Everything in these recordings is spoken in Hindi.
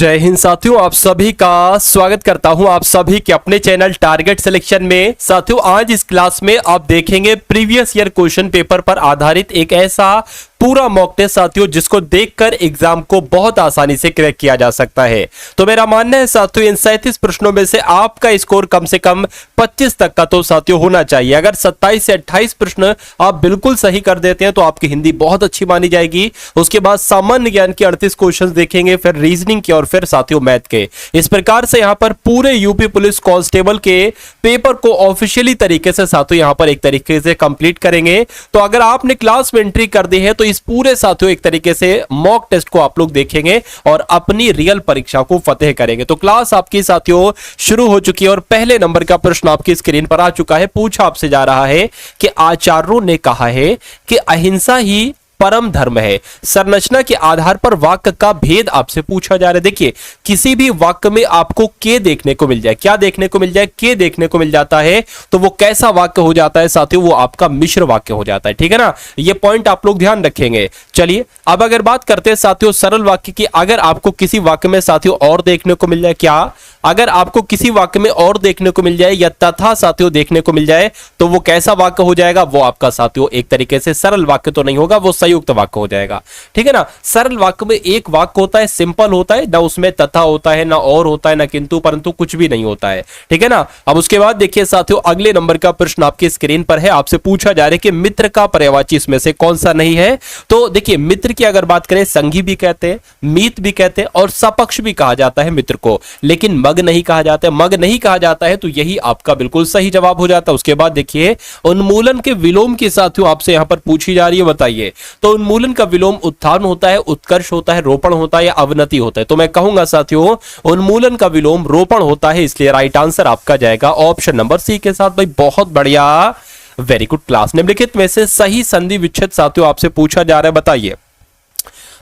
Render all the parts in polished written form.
जय हिंद साथियों, आप सभी का स्वागत करता हूं आप सभी के अपने चैनल टारगेट सिलेक्शन में। साथियों, आज इस क्लास में आप देखेंगे प्रीवियस ईयर क्वेश्चन पेपर पर आधारित एक ऐसा पूरा मॉक टेस्ट साथियों जिसको देखकर एग्जाम को बहुत आसानी से क्रैक किया जा सकता है। तो मेरा मानना है साथियों, इन 37 प्रश्नों में से आपका स्कोर कम से कम 25 तक का तो साथियों होना चाहिए। अगर 27 से 28 प्रश्न आप बिल्कुल सही कर देते हैं तो आपकी हिंदी बहुत अच्छी मानी जाएगी। उसके बाद सामान्य ज्ञान के 38 क्वेश्चन देखेंगे, फिर रीजनिंग के और फिर साथियों मैथ के। इस प्रकार से यहां पर पूरे यूपी पुलिस कांस्टेबल के पेपर को ऑफिशियली तरीके से साथियों यहां पर एक तरीके से कंप्लीट करेंगे। तो अगर आपने क्लास में एंट्री कर दी है तो इस पूरे साथियों एक तरीके से मॉक टेस्ट को आप लोग देखेंगे और अपनी रियल परीक्षा को फतेह करेंगे। तो क्लास आपकी साथियों शुरू हो चुकी है और पहले नंबर का प्रश्न आपकी स्क्रीन पर आ चुका है। पूछा आपसे जा रहा है कि आचार्यों ने कहा है कि अहिंसा ही परम धर्म है। संरचना के आधार पर वाक्य का भेद आपसे पूछा जा रहा है। देखिए, किसी भी वाक्य में आपको के देखने को मिल जाए, क्या देखने को मिल जाए, के देखने को मिल जाता है तो वो कैसा वाक्य हो जाता है साथियों, वो आपका मिश्र वाक्य हो जाता है। ठीक है ना, ये पॉइंट आप लोग ध्यान रखेंगे। चलिए अब अगर बात करते हैं साथियों सरल वाक्य की, अगर आपको किसी वाक्य में साथियों और देखने को मिल जाए, क्या अगर आपको किसी वाक्य में और देखने को मिल जाए या तथा साथियों देखने को मिल जाए तो वो कैसा वाक्य हो जाएगा, वो आपका साथियों एक तरीके से सरल वाक्य तो नहीं होगा, वो संयुक्त वाक्य हो जाएगा। ठीक है ना, सरल वाक्य में एक वाक्य होता है, सिंपल होता है, ना उसमें तथा होता है, ना और होता है, ना किंतु परंतु, कुछ भी नहीं होता है। ठीक है ना। अब उसके बाद देखिए साथियों अगले नंबर का प्रश्न आपकी स्क्रीन पर है। आपसे पूछा जा रहा है कि मित्र का पर्यायवाची इसमें से कौन सा नहीं है। तो देखिए, मित्र की अगर बात करें, संगी भी कहते हैं, मीत भी कहते हैं और सपक्ष भी कहा जाता है मित्र को, लेकिन मग नहीं कहा जाता है। मग नहीं कहा जाता है तो यही आपका बिल्कुल सही जवाब हो जाता है। उसके बाद देखिए, उन्मूलन के विलोम की साथियों आपसे यहां पर पूछी जा रही है, बताइए तो उन्मूलन का विलोम उत्थान होता है, उत्कर्ष होता है, रोपण होता है या अवनति होता है। तो मैं कहूंगा साथियों उन्मूलन का विलोम रोपण होता है, इसलिए राइट आंसर आपका जाएगा ऑप्शन नंबर सी के साथ। भाई बहुत बढ़िया, वेरी गुड क्लास। निम्नलिखित में से सही संधि विच्छेद साथियों आपसे पूछा जा रहा है, बताइए।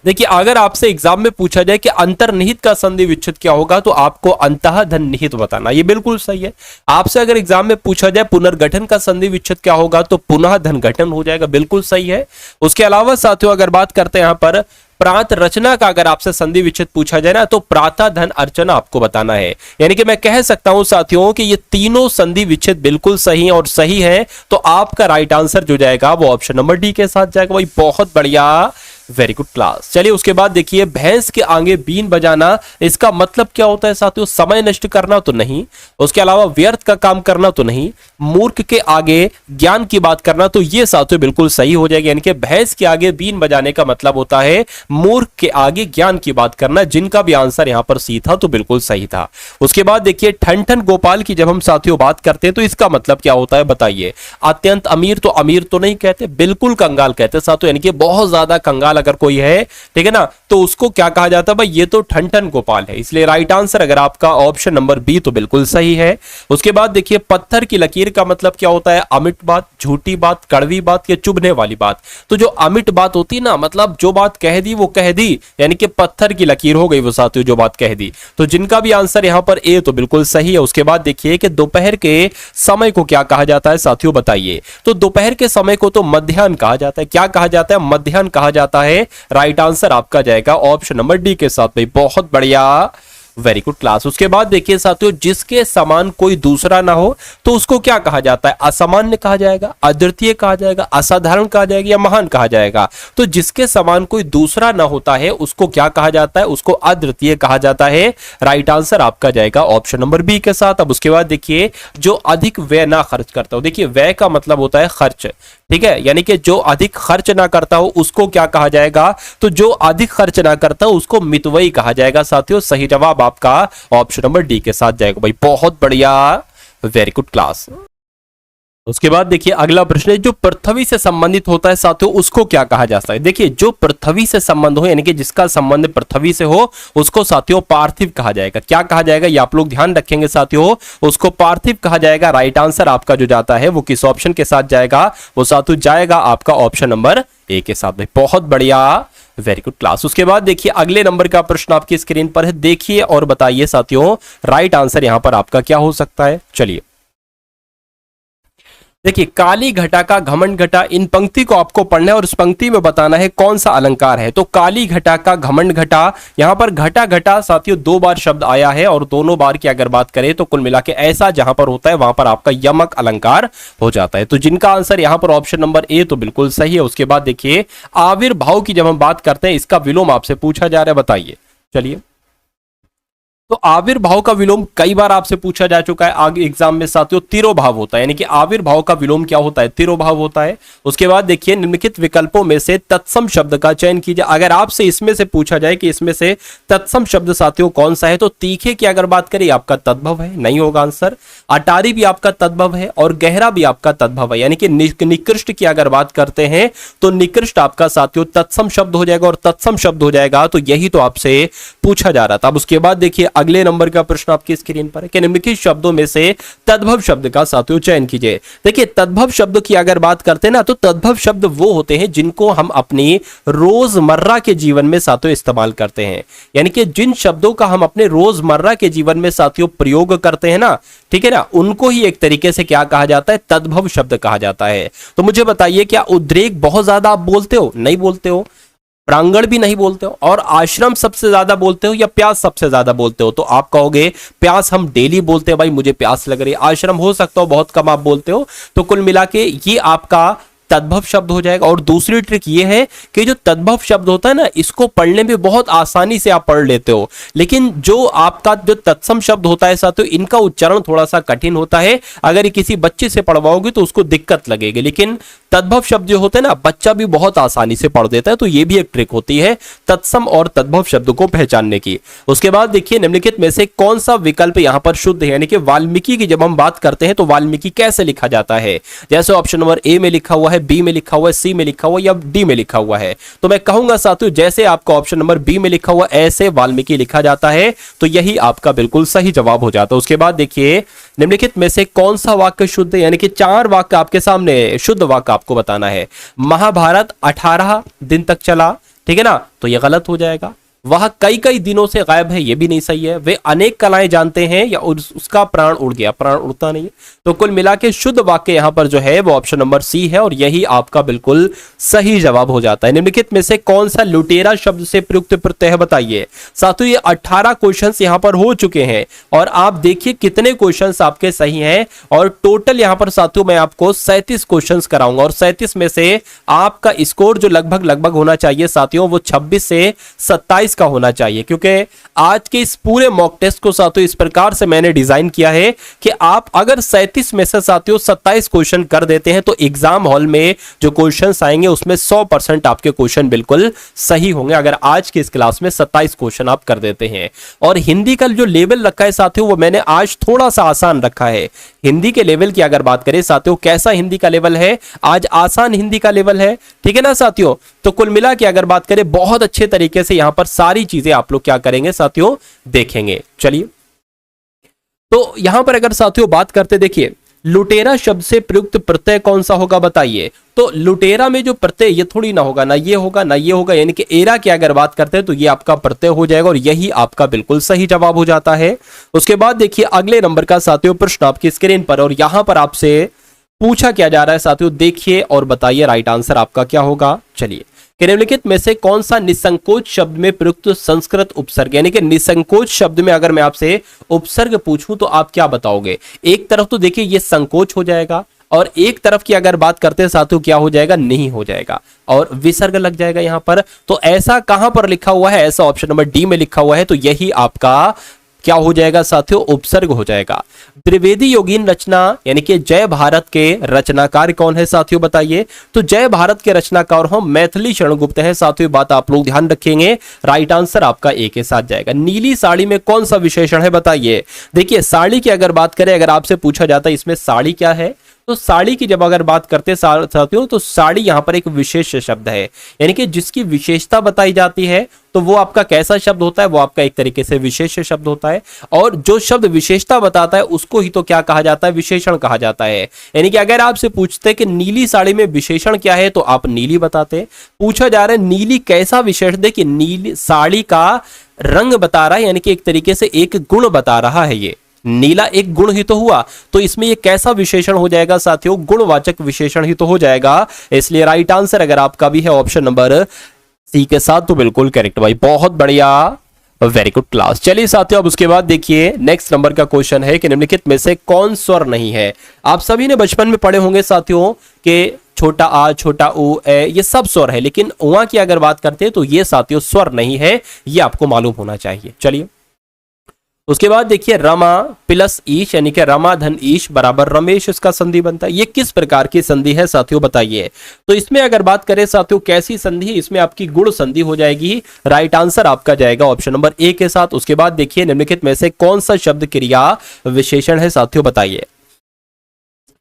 देखिए, अगर आपसे एग्जाम में पूछा जाए कि अंतर्निहित का संधि विच्छेद क्या होगा तो आपको अंतःधन निहित बताना, ये बिल्कुल सही है। आपसे अगर एग्जाम में पूछा जाए पुनर्गठन का संधि विच्छेद क्या होगा तो पुनः धन गठन हो जाएगा, बिल्कुल सही है। उसके अलावा साथियों अगर बात करते हैं यहां पर प्रांत रचना का, अगर आपसे संधि विच्छेद पूछा जाए ना तो प्रातः धन अर्चना आपको बताना है। यानी कि मैं कह सकता हूं साथियों कि ये तीनों संधि विच्छेद बिल्कुल सही है और सही है, तो आपका राइट आंसर जो जाएगा वो ऑप्शन नंबर डी के साथ जाएगा। भाई बहुत बढ़िया, वेरी गुड क्लास। चलिए उसके बाद देखिए, भैंस के आगे बीन बजाना, इसका मतलब क्या होता है साथियों, समय नष्ट करना तो नहीं, उसके अलावा व्यर्थ का काम करना तो नहीं, मूर्ख के आगे ज्ञान की बात करना, तो ये साथियों बिल्कुल सही हो जाएगी। यानी कि भैंस के आगे बीन बजाने का मतलब होता है मूर्ख के आगे ज्ञान की बात करना, जिनका भी आंसर यहां पर सी था तो बिल्कुल सही था। उसके बाद देखिए, ठन ठन गोपाल की जब हम साथियों बात करते हैं तो इसका मतलब क्या होता है, बताइए। अत्यंत अमीर तो नहीं कहते, बिल्कुल कंगाल कहते साथियों, यानी कि बहुत ज्यादा कंगाल अगर कोई है, ठीक है ना, तो उसको क्या कहा जाता है, भाई ये तो ठन ठन गोपाल है। इसलिए राइट आंसर अगर आपका ऑप्शन नंबर बी तो बिल्कुल सही है। उसके बाद देखिए, पत्थर की लकीर का मतलब क्या होता है, अमिट बात, झूठी बात, कड़वी बात या चुभने वाली बात। तो जो अमिट बात होती है ना, मतलब जो बात कह दी वो कह दी, यानी कि पत्थर की लकीर हो गई वो साथियों जो बात कह दी। तो जिनका भी आंसर यहां पर ए तो बिल्कुल सही है। उसके बाद देखिए कि दोपहर के समय को क्या कहा जाता है साथियों, बताइए। तो दोपहर के समय को तो मध्याह्न कहा जाता है। क्या कहा जाता है, मध्याह्न कहा जाता है। राइट आंसर आपका जाएगा ऑप्शन नंबर डी के साथ। भाई बहुत बढ़िया, वेरी गुड क्लास। उसके बाद देखिए साथियों, जिसके समान कोई दूसरा ना हो तो उसको क्या कहा जाता है, असामान्य कहा जाएगा, अद्वितीय कहा जाएगा, असाधारण कहा जाएगा या महान कहा जाएगा। तो जिसके समान कोई दूसरा ना होता है उसको क्या कहा जाता है, उसको अद्वितीय कहा जाता है। राइट आंसर आपका जाएगा ऑप्शन नंबर बी के साथ। अब उसके बाद देखिए, जो अधिक व्यय ना खर्च करता हो, देखिए व्यय का मतलब होता है खर्च, ठीक है, यानी कि जो अधिक खर्च ना करता हो उसको क्या कहा जाएगा, तो जो अधिक खर्च ना करता हो उसको मितव्ययी कहा जाएगा साथियों। सही जवाब आपका ऑप्शन नंबर डी के साथ जाएगा। भाई बहुत बढ़िया, वेरी गुड क्लास। उसके बाद देखिए अगला प्रश्न है, जो पृथ्वी से संबंधित होता है साथियों उसको क्या कहा जाता है। देखिए, जो पृथ्वी से संबंध हो यानी कि जिसका संबंध पृथ्वी से हो उसको साथियों पार्थिव कहा जाएगा। क्या कहा जाएगा, ये आप लोग ध्यान रखेंगे साथियों, उसको पार्थिव कहा जाएगा। राइट आंसर आपका जो जाता है वो किस ऑप्शन के साथ जाएगा, वो साथियों जाएगा आपका ऑप्शन नंबर ए के साथ। भाई बहुत बढ़िया, वेरी गुड क्लास। उसके बाद देखिए अगले नंबर का प्रश्न आपकी स्क्रीन पर है, देखिए और बताइए साथियों राइट आंसर यहां पर आपका क्या हो सकता है। चलिए देखिए, काली घटा का घमंड घटा, इन पंक्ति को आपको पढ़ना है और उस पंक्ति में बताना है कौन सा अलंकार है। तो काली घटा का घमंड घटा, यहां पर घटा घटा साथियों 2 बार शब्द आया है और दोनों बार की अगर बात करें तो कुल मिला के ऐसा जहां पर होता है वहां पर आपका यमक अलंकार हो जाता है। तो जिनका आंसर यहां पर ऑप्शन नंबर ए तो बिल्कुल सही है। उसके बाद देखिए, आविर्भाव की जब हम बात करते हैं, इसका विलोम आपसे पूछा जा रहा है, बताइए। चलिए, तो आविर्भाव का विलोम कई बार आपसे पूछा जा चुका है आगे एग्जाम में साथियों, तिरोभाव होता है। यानी कि आविर्भाव का विलोम क्या होता है? तिरोभाव होता है। उसके बाद देखिए, निम्नलिखित विकल्पों में से तत्सम शब्द का चयन कीजिए। अगर आपसे इसमें से पूछा जाए कि इसमें से तत्सम शब्द साथियों कौन सा है, तो तीखे की अगर बात करें आपका तद्भव है, नहीं होगा आंसर। अटारी भी आपका तद्भव है और गहरा भी आपका तद्भव है। यानी कि निकृष्ट की अगर बात करते हैं तो निकृष्ट आपका साथियों तत्सम शब्द हो जाएगा, और तत्सम शब्द हो जाएगा तो यही तो आपसे पूछा जा रहा था। अब उसके बाद देखिए, अगले नंबर का प्रश्न आपकी स्क्रीन पर है कि निम्नलिखित शब्दों में से तद्भव शब्द का साथियों चयन कीजिए। देखिए, तद्भव शब्द की अगर बात करते हैं ना, तो तद्भव शब्द वो होते हैं जिनको हम अपनी रोजमर्रा के जीवन में साथियों इस्तेमाल करते हैं। यानी कि जिन शब्दों का हम अपने रोजमर्रा के जीवन में साथियों प्रयोग करते हैं ना, ठीक है ना, उनको ही एक तरीके से क्या कहा जाता है? तद्भव शब्द कहा जाता है। तो मुझे बताइए, क्या उद्रेक बहुत ज्यादा आप बोलते हो? नहीं बोलते हो। प्रांगण भी नहीं बोलते हो, और आश्रम सबसे ज्यादा बोलते हो, या प्यास सबसे ज्यादा बोलते हो? तो आप कहोगे प्यास हम डेली बोलते हैं, भाई मुझे प्यास लग रही है। आश्रम हो सकता हो बहुत कम आप बोलते हो। तो कुल मिला के ये आपका तद्भव शब्द हो जाएगा। और दूसरी ट्रिक ये है कि जो तद्भव शब्द होता है ना, इसको पढ़ने में बहुत आसानी से आप पढ़ लेते हो, लेकिन जो आपका जो तत्सम शब्द होता है साथियों, इनका उच्चारण थोड़ा सा कठिन होता है। अगर ये किसी बच्चे से पढ़वाओगे तो उसको दिक्कत लगेगी, लेकिन तद्भव शब्द जो होते हैं ना, बच्चा भी बहुत आसानी से पढ़ देता है। तो ये भी एक ट्रिक होती है तत्सम और तद्भव शब्द को पहचानने की। उसके बाद देखिए, निम्नलिखित में से कौन सा विकल्प यहां पर शुद्ध है? यानी कि वाल्मीकि की जब हम बात करते हैं तो वाल्मीकि कैसे लिखा जाता है? जैसे ऑप्शन नंबर ए में लिखा हुआ है, बी में लिखा हुआ है, सी में लिखा हुआ है, या डी में लिखा हुआ है। तो मैं कहूंगा साथियों, जैसे आपका ऑप्शन नंबर बी में लिखा हुआ ऐसे वाल्मीकि लिखा जाता है, तो यही आपका बिल्कुल सही जवाब हो जाता है। उसके बाद देखिए, निम्नलिखित में से कौन सा वाक्य शुद्ध है? यानी कि 4 वाक्य आपके सामने, शुद्ध वाक्य आपको बताना है। महाभारत 18 दिन तक चला, ठीक है ना, तो यह गलत हो जाएगा। वह कई कई दिनों से गायब है, यह भी नहीं सही है। वे अनेक कलाएं जानते हैं, या उसका प्राण उड़ गया, प्राण उड़ता नहीं है। तो कुल मिला के शुद्ध वाक्य यहां पर जो है वो ऑप्शन नंबर सी है, और यही आपका बिल्कुल सही जवाब हो जाता है। निम्नलिखित में से कौन सा लुटेरा शब्द से प्रयुक्त प्रत्यय है? बताइए साथियों। ये 18 क्वेश्चंस यहां पर हो चुके हैं, और आप देखिए कितने क्वेश्चंस आपके सही हैं। और टोटल यहां पर साथियों मैं आपको 37 क्वेश्चंस कराऊंगा, और 37 में से आपका स्कोर जो लगभग होना चाहिए साथियों, वो 26 से 27 का होना चाहिए। क्योंकि आज के इस पूरे मॉक टेस्ट को साथियों इस प्रकार से मैंने डिजाइन किया है कि आप अगर 37 में से साथियों 27 क्वेश्चन कर देते हैं, तो एग्जाम हॉल में जो क्वेश्चंस आएंगे उसमें 100% आपके क्वेश्चन बिल्कुल सही होंगे, अगर आज की इस क्लास में 27 क्वेश्चन आप कर देते हैं। और हिंदी का जो लेवल रखा है साथियों, वो मैंने आज थोड़ा सा आसान रखा है। हिंदी के लेवल की अगर बात करें साथियों, कैसा हिंदी का लेवल है? आज आसान हिंदी का लेवल है, ठीक है ना साथियों। तो कुल मिला के अगर बात करें, बहुत अच्छे तरीके से यहां पर सारी चीजें आप लोग क्या करेंगे साथियों, देखेंगे। चलिए, तो यहां पर अगर साथियों बात करते, देखिए लुटेरा शब्द से प्रयुक्त प्रत्यय कौन सा होगा? बताइए। तो लुटेरा में जो प्रत्यय, ये थोड़ी ना होगा, ना ये होगा ना ये होगा, यानी कि एरा की अगर बात करते हैं तो ये आपका प्रत्यय हो जाएगा, और यही आपका बिल्कुल सही जवाब हो जाता है। उसके बाद देखिए, अगले नंबर का साथियों प्रश्न आपकी स्क्रीन पर, और यहां पर आपसे पूछा क्या जा रहा है साथियों, देखिए और बताइए राइट आंसर आपका क्या होगा। चलिए, निम्नलिखित में से कौन सा निसंकोच शब्द में प्रयुक्त संस्कृत उपसर्ग? यानी कि निसंकोच शब्द में अगर मैं आपसे उपसर्ग पूछूं तो आप क्या बताओगे? एक तरफ तो देखिए ये संकोच हो जाएगा, और एक तरफ की अगर बात करते हैं साथियों, क्या हो जाएगा? नहीं हो जाएगा, और विसर्ग लग जाएगा यहां पर। तो ऐसा कहां पर लिखा हुआ है? ऐसा ऑप्शन नंबर डी में लिखा हुआ है, तो यही आपका क्या हो जाएगा साथियों? उपसर्ग हो जाएगा। त्रिवेदी योगीन रचना यानी कि जय भारत के रचनाकार कौन है साथियों? बताइए। तो जय भारत के रचनाकार हम मैथिली शरण गुप्त है साथियों, बात आप लोग ध्यान रखेंगे। राइट आंसर आपका ए के साथ जाएगा। नीली साड़ी में कौन सा विशेषण है? बताइए। देखिए, साड़ी की अगर बात करें, अगर आपसे पूछा जाता है इसमें साड़ी क्या है, तो साड़ी की जब अगर बात करते साथियों, तो साड़ी यहां पर एक विशेष शब्द है, यानी कि जिसकी विशेषता बताई जाती है, तो वो आपका कैसा शब्द होता है? वो आपका एक तरीके से विशेष शब्द होता है। और जो शब्द विशेषता बताता है उसको ही तो क्या कहा जाता है? विशेषण कहा जाता है। यानी कि अगर आपसे पूछते कि नीली साड़ी में विशेषण क्या है, तो आप नीली बताते। पूछा जा रहा है नीली कैसा विशेषण है, कि नीली साड़ी का रंग बता रहा है, यानी कि एक तरीके से एक गुण बता रहा है ये, नीला एक गुण ही तो हुआ, तो इसमें ये कैसा विशेषण हो जाएगा साथियों, गुणवाचक विशेषण ही तो हो जाएगा। इसलिए राइट आंसर अगर आपका भी है ऑप्शन नंबर सी के साथ तो बिल्कुल करेक्ट भाई, बहुत बढ़िया, वेरी गुड क्लास। चलिए साथियों अब उसके बाद देखिए नेक्स्ट नंबर का क्वेश्चन है कि निम्नलिखित में से कौन स्वर नहीं है। आप सभी ने बचपन में पढ़े होंगे साथियों कि छोटा आ, छोटा ऊ, ए, ये सब स्वर है, लेकिन उआ की अगर बात करते हैं तो ये साथियों स्वर नहीं है, ये आपको मालूम होना चाहिए। चलिए उसके बाद देखिए रमा प्लस ईश यानी कि रमा धन ईश बराबर रमेश, इसका संधि बनता है। ये किस प्रकार की संधि है साथियों बताइए। तो इसमें अगर बात करें साथियों कैसी संधि है, इसमें आपकी गुण संधि हो जाएगी। राइट आंसर आपका जाएगा ऑप्शन नंबर ए के साथ। उसके बाद देखिए निम्नलिखित में से कौन सा शब्द क्रिया विशेषण है साथियों बताइए।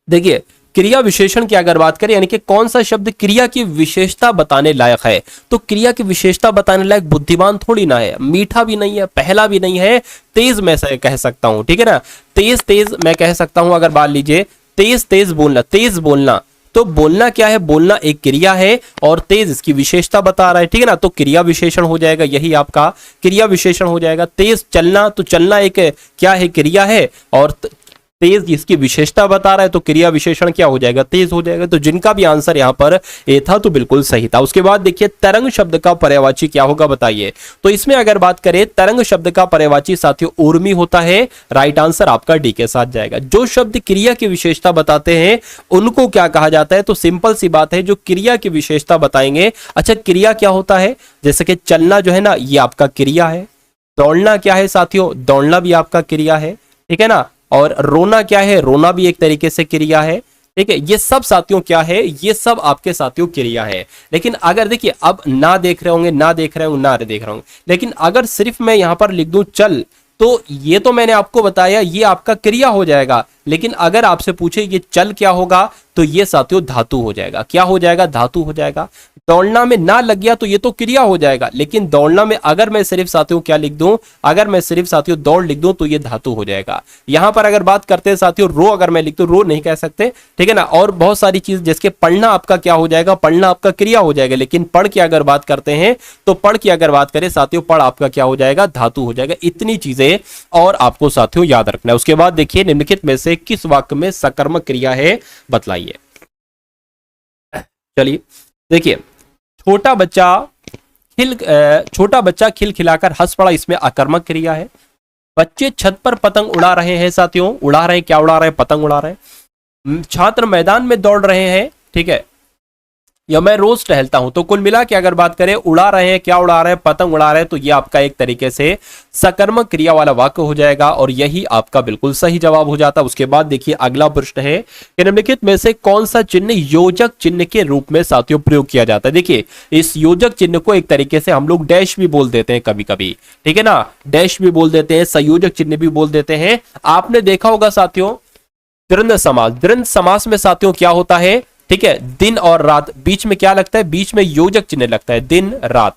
देखिए क्रिया विशेषण की अगर बात करें यानी कि कौन सा शब्द क्रिया की विशेषता बताने लायक है, तो क्रिया की विशेषता बताने लायक बुद्धिमान थोड़ी ना है, मीठा भी नहीं है, पहला भी नहीं है, तेज मैं कह सकता हूं, ठीक है ना, तेज तेज मैं कह सकता हूं। अगर बात लीजिए तेज तेज बोलना, तेज बोलना, तो बोलना क्या है, बोलना एक क्रिया है और तेज इसकी विशेषता बता रहा है, ठीक है ना, तो क्रिया विशेषण हो जाएगा, यही आपका क्रिया विशेषण हो जाएगा। तेज चलना, तो चलना एक क्या है, क्रिया है, और तेज इसकी विशेषता बता रहा है, तो क्रिया विशेषण क्या हो जाएगा, तेज हो जाएगा। तो जिनका भी आंसर यहां पर ए था तो बिल्कुल सही था। उसके बाद देखिए तरंग शब्द का पर्यायवाची क्या होगा बताइए। तो इसमें अगर बात करें तरंग शब्द का पर्यायवाची साथियों ऊर्मी होता है। राइट आंसर आपका डी के साथ जाएगा। जो शब्द क्रिया की विशेषता बताते हैं उनको क्या कहा जाता है, तो सिंपल सी बात है, जो क्रिया की विशेषता बताएंगे। अच्छा क्रिया क्या होता है, जैसे कि चलना जो है ना ये आपका क्रिया है, दौड़ना क्या है साथियों, दौड़ना भी आपका क्रिया है, ठीक है ना, और रोना क्या है, रोना भी एक तरीके से क्रिया है, ठीक है। ये सब साथियों क्या है, ये सब आपके साथियों क्रिया है। लेकिन अगर देखिए अब ना देख रहे होंगे, ना देख रहे होंगे, ना देख रहे होंगे, लेकिन अगर सिर्फ मैं यहां पर लिख दूं चल, तो ये तो मैंने आपको बताया ये आपका क्रिया हो जाएगा। लेकिन अगर आपसे पूछे ये चल क्या होगा, तो ये साथियों धातु हो जाएगा। क्या हो जाएगा, धातु हो जाएगा। दौड़ना में ना लग गया तो ये तो क्रिया हो जाएगा, लेकिन दौड़ना में अगर मैं सिर्फ साथियों क्या लिख दूं, अगर मैं सिर्फ साथियों दौड़ लिख दूं तो ये धातु हो जाएगा। यहां पर अगर बात करते हैं साथियों रो, अगर मैं लिख दूं रो नहीं कह सकते, ठीक है ना। और बहुत सारी चीज जैसे पढ़ना आपका क्या हो जाएगा, पढ़ना आपका क्रिया हो जाएगा, लेकिन पढ़ की अगर बात करते हैं तो पढ़ की अगर बात करें साथियों पढ़ आपका क्या हो जाएगा, धातु हो जाएगा। इतनी चीजें और आपको साथियों याद रखना है। उसके बाद देखिए निम्नलिखित में से किस वाक्य में सकर्मक क्रिया है बतलाइए। चलिए देखिए छोटा बच्चा खिलखिलाकर हंस पड़ा, इसमें अकर्मक क्रिया है। बच्चे छत पर पतंग उड़ा रहे हैं साथियों, उड़ा रहे हैं, क्या उड़ा रहे हैं, पतंग उड़ा रहे हैं। छात्र मैदान में दौड़ रहे हैं, ठीक है, या मैं रोज टहलता हूं। तो कुल मिला के अगर बात करें उड़ा रहे हैं, क्या उड़ा रहे हैं, पतंग उड़ा रहे हैं, तो ये आपका एक तरीके से सकर्मक क्रिया वाला वाक्य हो जाएगा और यही आपका बिल्कुल सही जवाब हो जाता है। उसके बाद देखिए अगला प्रश्न है कि निम्नलिखित में से कौन सा चिन्ह योजक चिन्ह के रूप में साथियों प्रयोग किया जाता है। देखिए इस योजक चिन्ह को एक तरीके से हम लोग डैश भी बोल देते हैं कभी कभी, ठीक है ना, डैश भी बोल देते हैं, संयोजक चिन्ह भी बोल देते हैं। आपने देखा होगा साथियों द्वंद्व समास, द्वंद्व समास में साथियों क्या होता है, ठीक है, दिन और रात, बीच में क्या लगता है, बीच में योजक चिन्ह लगता है, दिन रात,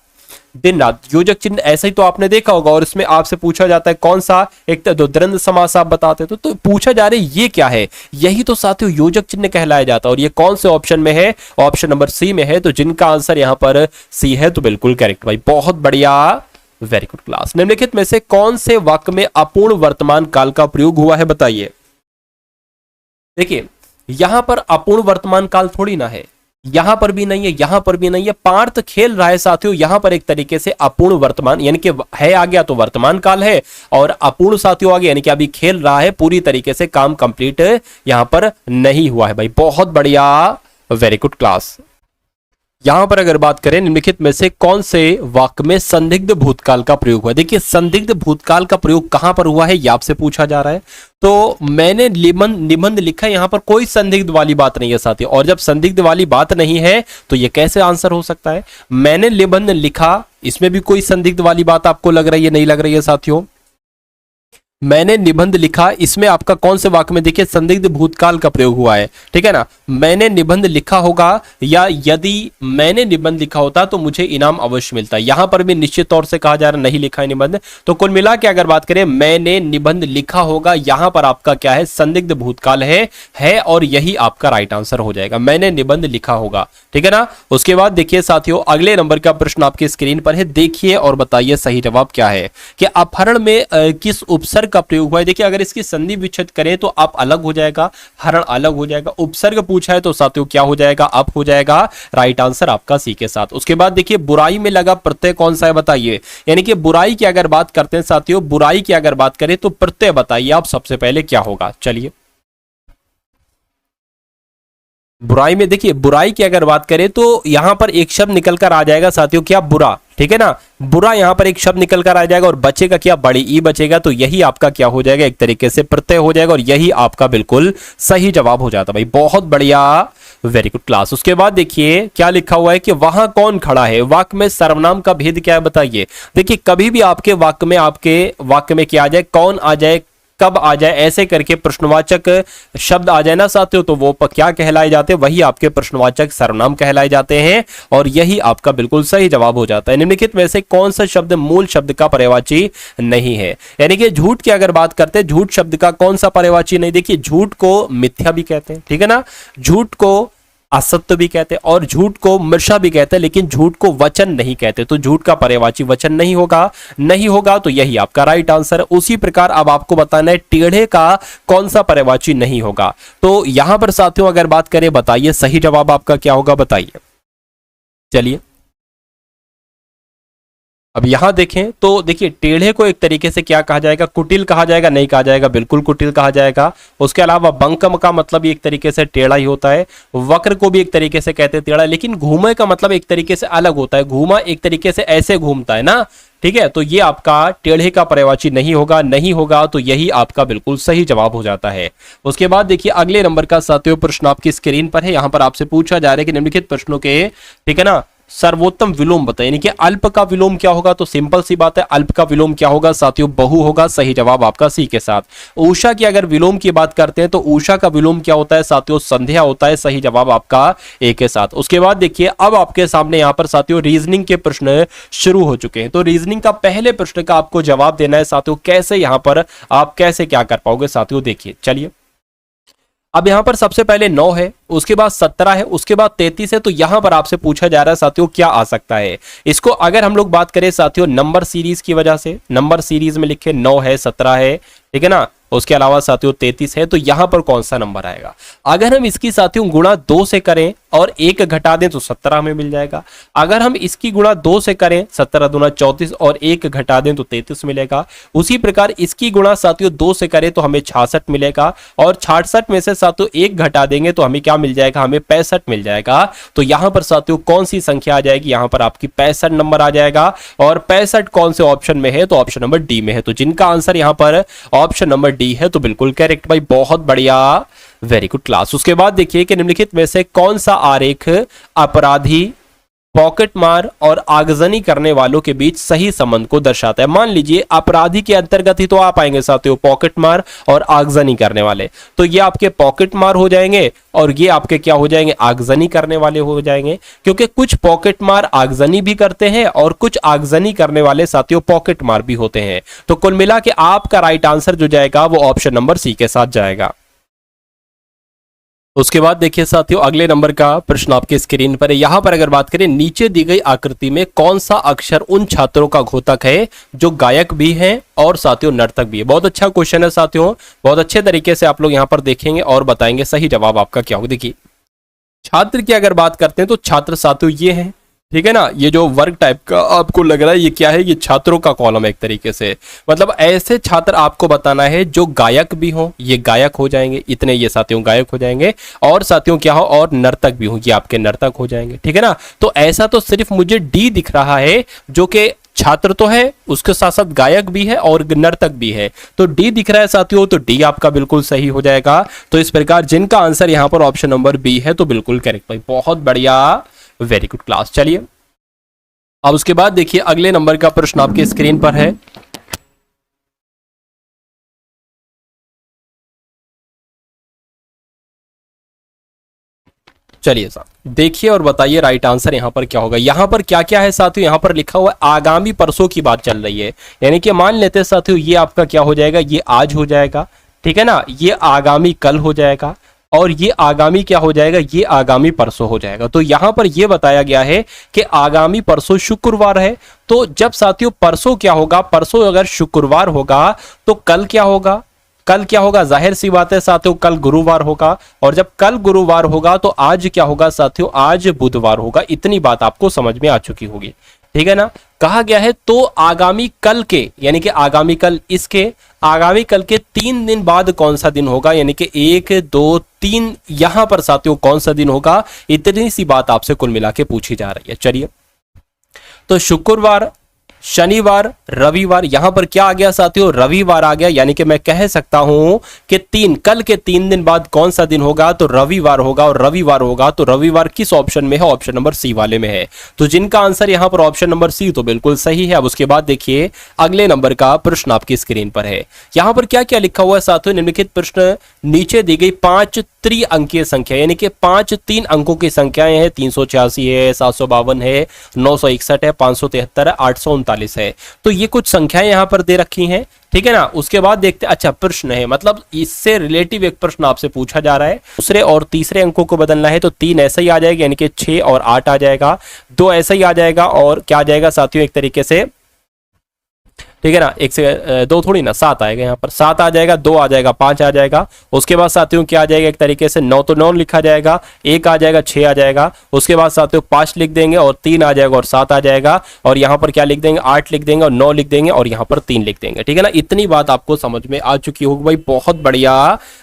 दिन रात योजक चिन्ह ऐसे ही तो आपने देखा होगा। और इसमें आपसे पूछा जाता है कौन सा, एक तो द्वंद्व समास आप बताते तो पूछा जा रहा है ये क्या है, यही तो साथियों योजक चिन्ह कहलाया जाता है। और ये कौन से ऑप्शन में है, ऑप्शन नंबर सी में है। तो जिनका आंसर यहां पर सी है तो बिल्कुल करेक्ट भाई, बहुत बढ़िया, वेरी गुड क्लास। निम्नलिखित में से कौन से वाक्य में अपूर्ण वर्तमान काल का प्रयोग हुआ है बताइए। देखिए यहां पर अपूर्ण वर्तमान काल थोड़ी ना है, यहां पर भी नहीं है, यहां पर भी नहीं है। पार्थ खेल रहा है साथियों, यहां पर एक तरीके से अपूर्ण वर्तमान यानी कि है आ गया तो वर्तमान काल है, और अपूर्ण साथियों आ गया यानी कि अभी खेल रहा है, पूरी तरीके से काम कंप्लीट यहां पर नहीं हुआ है भाई, बहुत बढ़िया, वेरी गुड क्लास। यहां पर अगर बात करें निम्नलिखित में से कौन से वाक्य में संदिग्ध भूतकाल का प्रयोग हुआ। देखिए संदिग्ध भूतकाल का प्रयोग कहां पर हुआ है ये आपसे पूछा जा रहा है। तो मैंने निबंध लिखा है, यहां पर कोई संदिग्ध वाली बात नहीं है साथियों, और जब संदिग्ध वाली बात नहीं है तो ये कैसे आंसर हो सकता है। मैंने निबंध लिखा, इसमें भी कोई संदिग्ध वाली बात आपको लग रही है, नहीं लग रही है साथियों। मैंने निबंध लिखा, इसमें आपका कौन से वाक्य में देखिए संदिग्ध भूतकाल का प्रयोग हुआ है, ठीक है ना। मैंने निबंध लिखा होगा, या यदि मैंने निबंध लिखा होता तो मुझे इनाम अवश्य मिलता है, यहां पर भी निश्चित तौर से कहा जा रहा है नहीं लिखा है निबंध। तो कुल मिला के अगर बात करें मैंने निबंध लिखा होगा, यहां पर आपका क्या है, संदिग्ध भूतकाल है और यही आपका राइट आंसर हो जाएगा, मैंने निबंध लिखा होगा, ठीक है ना। उसके बाद देखिए साथियों अगले नंबर का प्रश्न आपकी स्क्रीन पर है, देखिए और बताइए सही जवाब क्या है कि अपहरण में किस उपसर्ग का प्रयोग हुआ है। देखिए अगर इसकी संधि विच्छेद करें तो अप अलग हो जाएगा, हरण अलग हो जाएगा। उपसर्ग पूछा है तो साथियों क्या हो जाएगा, अप हो जाएगा। राइट आंसर आपका सी के साथ। उसके बाद देखिए बुराई में लगा प्रत्यय कौन सा है बताइए, यानी कि बुराई की अगर बात करते हैं साथियों, बुराई की अगर बात करें तो प्रत्यय बताइए आप सबसे पहले क्या होगा। चलिए बुराई में देखिए, बुराई की अगर बात करें तो यहां पर एक शब्द निकल कर आ जाएगा साथियों, क्या, बुरा। ठीक है ना, बुरा यहां पर एक शब्द निकल कर आ जाएगा और बचेगा क्या, बड़ी ई बचेगा। तो यही आपका क्या हो जाएगा, एक तरीके से प्रत्यय हो जाएगा और यही आपका बिल्कुल सही जवाब हो जाता भाई। बहुत बढ़िया, वेरी गुड क्लास। उसके बाद देखिए क्या लिखा हुआ है कि वहां कौन खड़ा है। वाक्य में सर्वनाम का भेद क्या है बताइए। देखिए कभी भी आपके वाक्य में क्या आ जाए, कौन आ जाए, कब आ जाए, ऐसे करके प्रश्नवाचक शब्द आ जाए ना साथियों, तो वो क्या कहलाए जाते हैं, वही आपके प्रश्नवाचक सर्वनाम कहलाए जाते हैं और यही आपका बिल्कुल सही जवाब हो जाता है। निम्नलिखित में से कौन सा शब्द मूल शब्द का पर्यायवाची नहीं है। यानी कि झूठ की अगर बात करते हैं, झूठ शब्द का कौन सा पर्यायवाची नहीं। देखिए झूठ को मिथ्या भी कहते हैं, ठीक है ना, झूठ को असत्य भी कहते हैं और झूठ को मृषा भी कहते हैं, लेकिन झूठ को वचन नहीं कहते। तो झूठ का पर्यायवाची वचन नहीं होगा, तो यही आपका राइट आंसर है। उसी प्रकार अब आपको बताना है टेढ़े का कौन सा पर्यायवाची नहीं होगा। तो यहां पर साथियों अगर बात करें, बताइए सही जवाब आपका क्या होगा, बताइए। चलिए अब यहां देखें तो देखिए टेढ़े को एक तरीके से क्या कहा जाएगा, कुटिल कहा जाएगा, नहीं कहा जाएगा, बिल्कुल कुटिल कहा जाएगा। उसके अलावा बंकम का मतलब भी एक तरीके से टेढ़ा ही होता है। वक्र को भी एक तरीके से कहते हैं टेढ़ा, लेकिन घूमे का मतलब एक तरीके से अलग होता है। घूमा एक तरीके से ऐसे घूमता है ना, ठीक है। तो ये आपका टेढ़े का पर्यायवाची नहीं होगा, तो यही आपका बिल्कुल सही जवाब हो जाता है। उसके बाद देखिए अगले नंबर का साथियों प्रश्न आपकी स्क्रीन पर है। यहां पर आपसे पूछा जा रहा है कि निम्नलिखित प्रश्नों के, ठीक है ना, सर्वोत्तम विलोम बताइए। यानी कि अल्प का विलोम क्या होगा, तो सिंपल सी बात है, अल्प का विलोम क्या होगा साथियों, बहु होगा। सही जवाब आपका सी के साथ। उषा की अगर विलोम की बात करते हैं तो उषा का विलोम क्या होता है साथियों, संध्या होता है। सही जवाब आपका ए के साथ। उसके बाद देखिए अब आपके सामने यहां पर साथियों रीजनिंग के प्रश्न शुरू हो चुके हैं। तो रीजनिंग का पहले प्रश्न का आपको जवाब देना है साथियों। कैसे यहां पर आप कैसे क्या कर पाओगे साथियों, देखिए। चलिए अब यहां पर सबसे पहले 9 है, उसके बाद 17 है, उसके बाद 33 है। तो यहां पर आपसे पूछा जा रहा है साथियों क्या आ सकता है। इसको अगर हम लोग बात करें साथियों नंबर सीरीज की वजह से, नंबर सीरीज में लिखे 9 है, 17 है, ठीक है ना, उसके अलावा साथियों 33 है, तो यहां पर कौन सा नंबर आएगा। अगर हम इसकी साथियों गुणा 2 से करें और 1 घटा दें तो 17 हमें मिल जाएगा। अगर हम इसकी गुणा 2 से करें, 17 दूना 34 और 1 घटा दें तो 33 मिलेगा। उसी प्रकार इसकी गुणा साथियों 2 से करें तो हमें 66 मिलेगा और 66 में से साथियों 1 घटा देंगे तो हमें क्या मिल जाएगा, हमें 65 मिल जाएगा। तो यहां पर साथियों कौन सी संख्या आ जाएगी, यहां पर आपकी 65 नंबर आ जाएगा। और 65 कौन से ऑप्शन में है, तो ऑप्शन नंबर डी में है। तो जिनका आंसर यहां पर ऑप्शन नंबर डी है तो बिल्कुल करेक्ट भाई, बहुत बढ़िया, वेरी गुड क्लास। उसके बाद देखिए कि निम्नलिखित में से कौन सा आरेख अपराधी, पॉकेट मार और आगजनी करने वालों के बीच सही संबंध को दर्शाता है। मान लीजिए अपराधी के अंतर्गत ही तो आ पाएंगे साथियों पॉकेट मार और आगजनी करने वाले। तो ये आपके पॉकेट मार हो जाएंगे और ये आपके क्या हो जाएंगे, आगजनी करने वाले हो जाएंगे। क्योंकि कुछ पॉकेट मार आगजनी भी करते हैं और कुछ आगजनी करने वाले साथियों पॉकेट मार भी होते हैं। तो कुल मिला के आपका राइट आंसर जो जाएगा वो ऑप्शन नंबर सी के साथ जाएगा। उसके बाद देखिए साथियों अगले नंबर का प्रश्न आपके स्क्रीन पर है। यहां पर अगर बात करें नीचे दी गई आकृति में कौन सा अक्षर उन छात्रों का घोतक है जो गायक भी हैं और साथियों नर्तक भी है। बहुत अच्छा क्वेश्चन है साथियों, बहुत अच्छे तरीके से आप लोग यहां पर देखेंगे और बताएंगे सही जवाब आपका क्या होगा। देखिए छात्र की अगर बात करते हैं तो छात्र साथियों ये है, ठीक है ना, ये जो वर्ग टाइप का आपको लग रहा है ये क्या है, ये छात्रों का कॉलम है एक तरीके से। मतलब ऐसे छात्र आपको बताना है जो गायक भी हो, ये गायक हो जाएंगे, इतने ये साथियों गायक हो जाएंगे, और साथियों क्या हो, और नर्तक भी हो, ये आपके नर्तक हो जाएंगे, ठीक है ना। तो ऐसा तो सिर्फ मुझे डी दिख रहा है जो कि छात्र तो है, उसके साथ साथ गायक भी है और नर्तक भी है। तो डी दिख रहा है साथियों, तो डी आपका बिल्कुल सही हो जाएगा। तो इस प्रकार जिनका आंसर यहां पर ऑप्शन नंबर बी है तो बिल्कुल करेक्ट भाई, बहुत बढ़िया, वेरी गुड क्लास। चलिए अब उसके बाद देखिए अगले नंबर का प्रश्न आपकी स्क्रीन पर है। चलिए साहब देखिए और बताइए राइट आंसर यहां पर क्या होगा। यहां पर क्या क्या है साथियों, यहां पर लिखा हुआ है आगामी परसों की बात चल रही है। यानी कि मान लेते हैं साथियों ये आपका क्या हो जाएगा, ये आज हो जाएगा, ठीक है ना, ये आगामी कल हो जाएगा, और ये आगामी क्या हो जाएगा, ये आगामी परसों हो जाएगा। तो यहां पर ये बताया गया है कि आगामी परसों शुक्रवार है, तो जब साथियों परसों क्या होगा, परसों अगर शुक्रवार होगा तो कल क्या होगा, कल क्या होगा, जाहिर सी बात है साथियों कल गुरुवार होगा, और जब कल गुरुवार होगा तो आज क्या होगा साथियों, आज बुधवार होगा। इतनी बात आपको समझ में आ चुकी होगी, ठीक है ना। कहा गया है तो आगामी कल के, यानी कि आगामी कल, इसके आगामी कल के 3 दिन बाद कौन सा दिन होगा, यानी कि 1 2 3 यहां पर साथियों कौन सा दिन होगा, इतनी सी बात आपसे कुल मिला के पूछी जा रही है। चलिए, तो शुक्रवार, शनिवार, रविवार, यहां पर क्या आ गया साथियों, रविवार आ गया, यानी कि मैं कह सकता हूं कि कल के 3 दिन बाद कौन सा दिन होगा, तो रविवार होगा, और रविवार होगा तो रविवार किस ऑप्शन में है, ऑप्शन नंबर सी वाले में है। तो जिनका आंसर यहां पर ऑप्शन नंबर सी तो बिल्कुल सही है। अब उसके बाद देखिए अगले नंबर का प्रश्न आपकी स्क्रीन पर है। यहां पर क्या क्या लिखा हुआ है साथियों, निम्नलिखित प्रश्न नीचे दी गई 5 त्रिअंकीय संख्या, यानी कि 5 3 अंकों की संख्याएं हैं, 386 है, 752 है, 961 है, 573 है, 839 है। तो ये कुछ संख्याएं यहां पर दे रखी हैं, ठीक है ना। उसके बाद देखते, अच्छा प्रश्न है, मतलब इससे रिलेटिव एक प्रश्न आपसे पूछा जा रहा है। दूसरे और तीसरे अंकों को बदलना है तो 3 ऐसा ही आ जाएगा, यानी कि 6 और 8 आ जाएगा, 2 ऐसा ही आ जाएगा, और क्या आ जाएगा साथियों एक तरीके से, ठीक है ना, 1 से 2 थोड़ी ना, 7 आएगा, यहाँ पर 7 आ जाएगा, 2 आ जाएगा, 5 आ जाएगा। उसके बाद साथियों क्या आ जाएगा, एक तरीके से 9 तो 9 लिखा जाएगा, 1 आ जाएगा, 6 आ जाएगा। उसके बाद साथियों 5 लिख देंगे, और 3 आ जाएगा, और 7 आ जाएगा, और यहाँ पर क्या लिख देंगे, 8 लिख देंगे, और 9 लिख देंगे, और यहाँ पर 3 लिख देंगे, ठीक है ना। इतनी बात आपको समझ में आ चुकी होगी भाई, बहुत बढ़िया,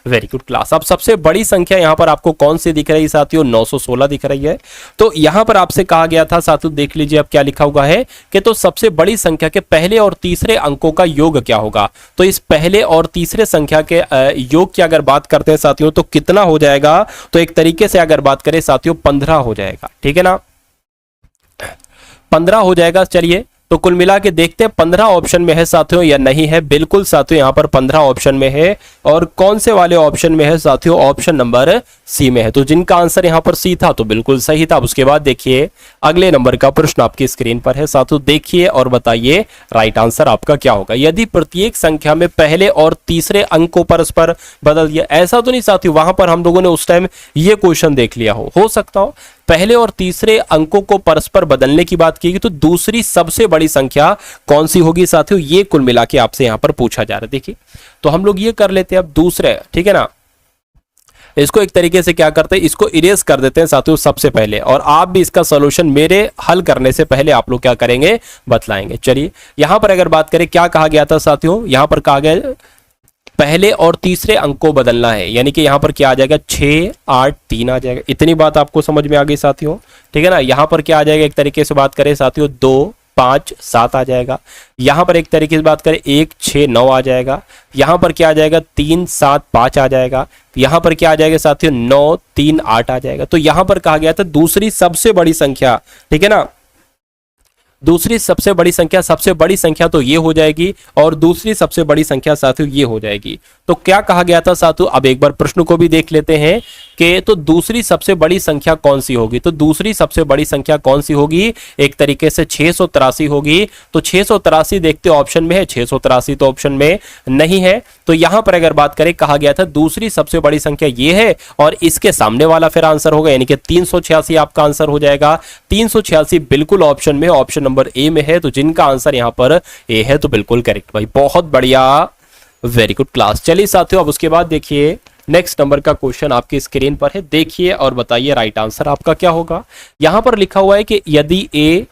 वेरी गुड क्लास। अब सबसे बड़ी संख्या यहाँ पर आपको कौन सी दिख रही है साथियों, 916 दिख रही है। तो यहाँ पर आपसे कहा गया था साथियों, देख लीजिए अब क्या लिखा हुआ है कि तो सबसे बड़ी संख्या के पहले और तीसरे अंकों का योग क्या होगा। तो इस पहले और तीसरे संख्या के योग की अगर बात करते हैं साथियों तो कितना हो जाएगा, तो एक तरीके से अगर बात करें साथियों 15 हो जाएगा, ठीक है ना, 15 हो जाएगा। चलिए, तो कुल मिला के देखते हैं 15 ऑप्शन में है साथियों या नहीं है। बिल्कुल साथियों यहाँ पर 15 ऑप्शन में है, और कौन से वाले ऑप्शन में है साथियों, ऑप्शन नंबर सी में है। तो जिनका आंसर यहाँ पर सी था तो बिल्कुल सही था। उसके बाद देखिए अगले नंबर का प्रश्न आपकी स्क्रीन पर है साथियों, देखिए और बताइए राइट आंसर आपका क्या होगा। यदि प्रत्येक संख्या में पहले और तीसरे अंक को परस्पर बदल दिया, ऐसा तो नहीं साथियों, वहां पर हम लोगों ने उस टाइम ये क्वेश्चन देख लिया हो सकता हो पहले और तीसरे अंकों को परस्पर बदलने की बात की, तो दूसरी सबसे बड़ी संख्या कौन सी होगी साथियों, ये कुल मिला के आपसे यहां पर पूछा जा रहा है। देखिए, तो हम लोग ये कर लेते हैं अब दूसरे, ठीक है ना, इसको एक तरीके से क्या करते हैं, इसको इरेज कर देते हैं साथियों सबसे पहले, और आप भी इसका सॉल्यूशन मेरे हल करने से पहले आप लोग क्या करेंगे, बतलाएंगे। चलिए, यहां पर अगर बात करें क्या कहा गया था साथियों, यहां पर कहा गया पहले और तीसरे अंक को बदलना है, यानी कि यहां पर क्या आ जाएगा, 6 8 3 आ जाएगा। इतनी बात आपको समझ में आ गई साथियों, ठीक है ना। यहां पर क्या आ जाएगा, एक तरीके से बात करें साथियों 2 5 7 आ जाएगा। यहां पर एक तरीके से बात करें 1 6 9 आ जाएगा। यहां पर क्या आ जाएगा, 3 7 5 आ जाएगा। यहां पर क्या आ जाएगा साथियों, 9 3 8 आ जाएगा। तो यहां पर कहा गया था दूसरी सबसे बड़ी संख्या, ठीक है ना, दूसरी सबसे बड़ी संख्या तो ये हो जाएगी, और दूसरी सबसे बड़ी संख्या साथियों ये हो जाएगी। तो क्या कहा गया था साथियों, अब एक बार प्रश्न को भी देख लेते हैं कि तो दूसरी सबसे बड़ी संख्या कौन सी होगी। तो दूसरी सबसे बड़ी संख्या कौन सी होगी, एक तरीके से 683 होगी। तो 683 देखते ऑप्शन में है, 683 तो ऑप्शन में नहीं है। तो यहां पर अगर बात करें, कहा गया था दूसरी सबसे बड़ी संख्या ये है, और इसके सामने वाला फिर आंसर होगा, यानी कि 386 आपका आंसर हो जाएगा। 386 बिल्कुल ऑप्शन में, ऑप्शन नंबर ए में है। तो जिनका आंसर यहां पर ए है तो बिल्कुल करेक्ट भाई, बहुत बढ़िया, वेरी गुड क्लास। चलिए साथियों, अब उसके बाद देखिए नेक्स्ट नंबर का क्वेश्चन आपकी स्क्रीन पर है, देखिए और बताइए राइट आंसर आपका क्या होगा। यहां पर लिखा हुआ है कि यदि ए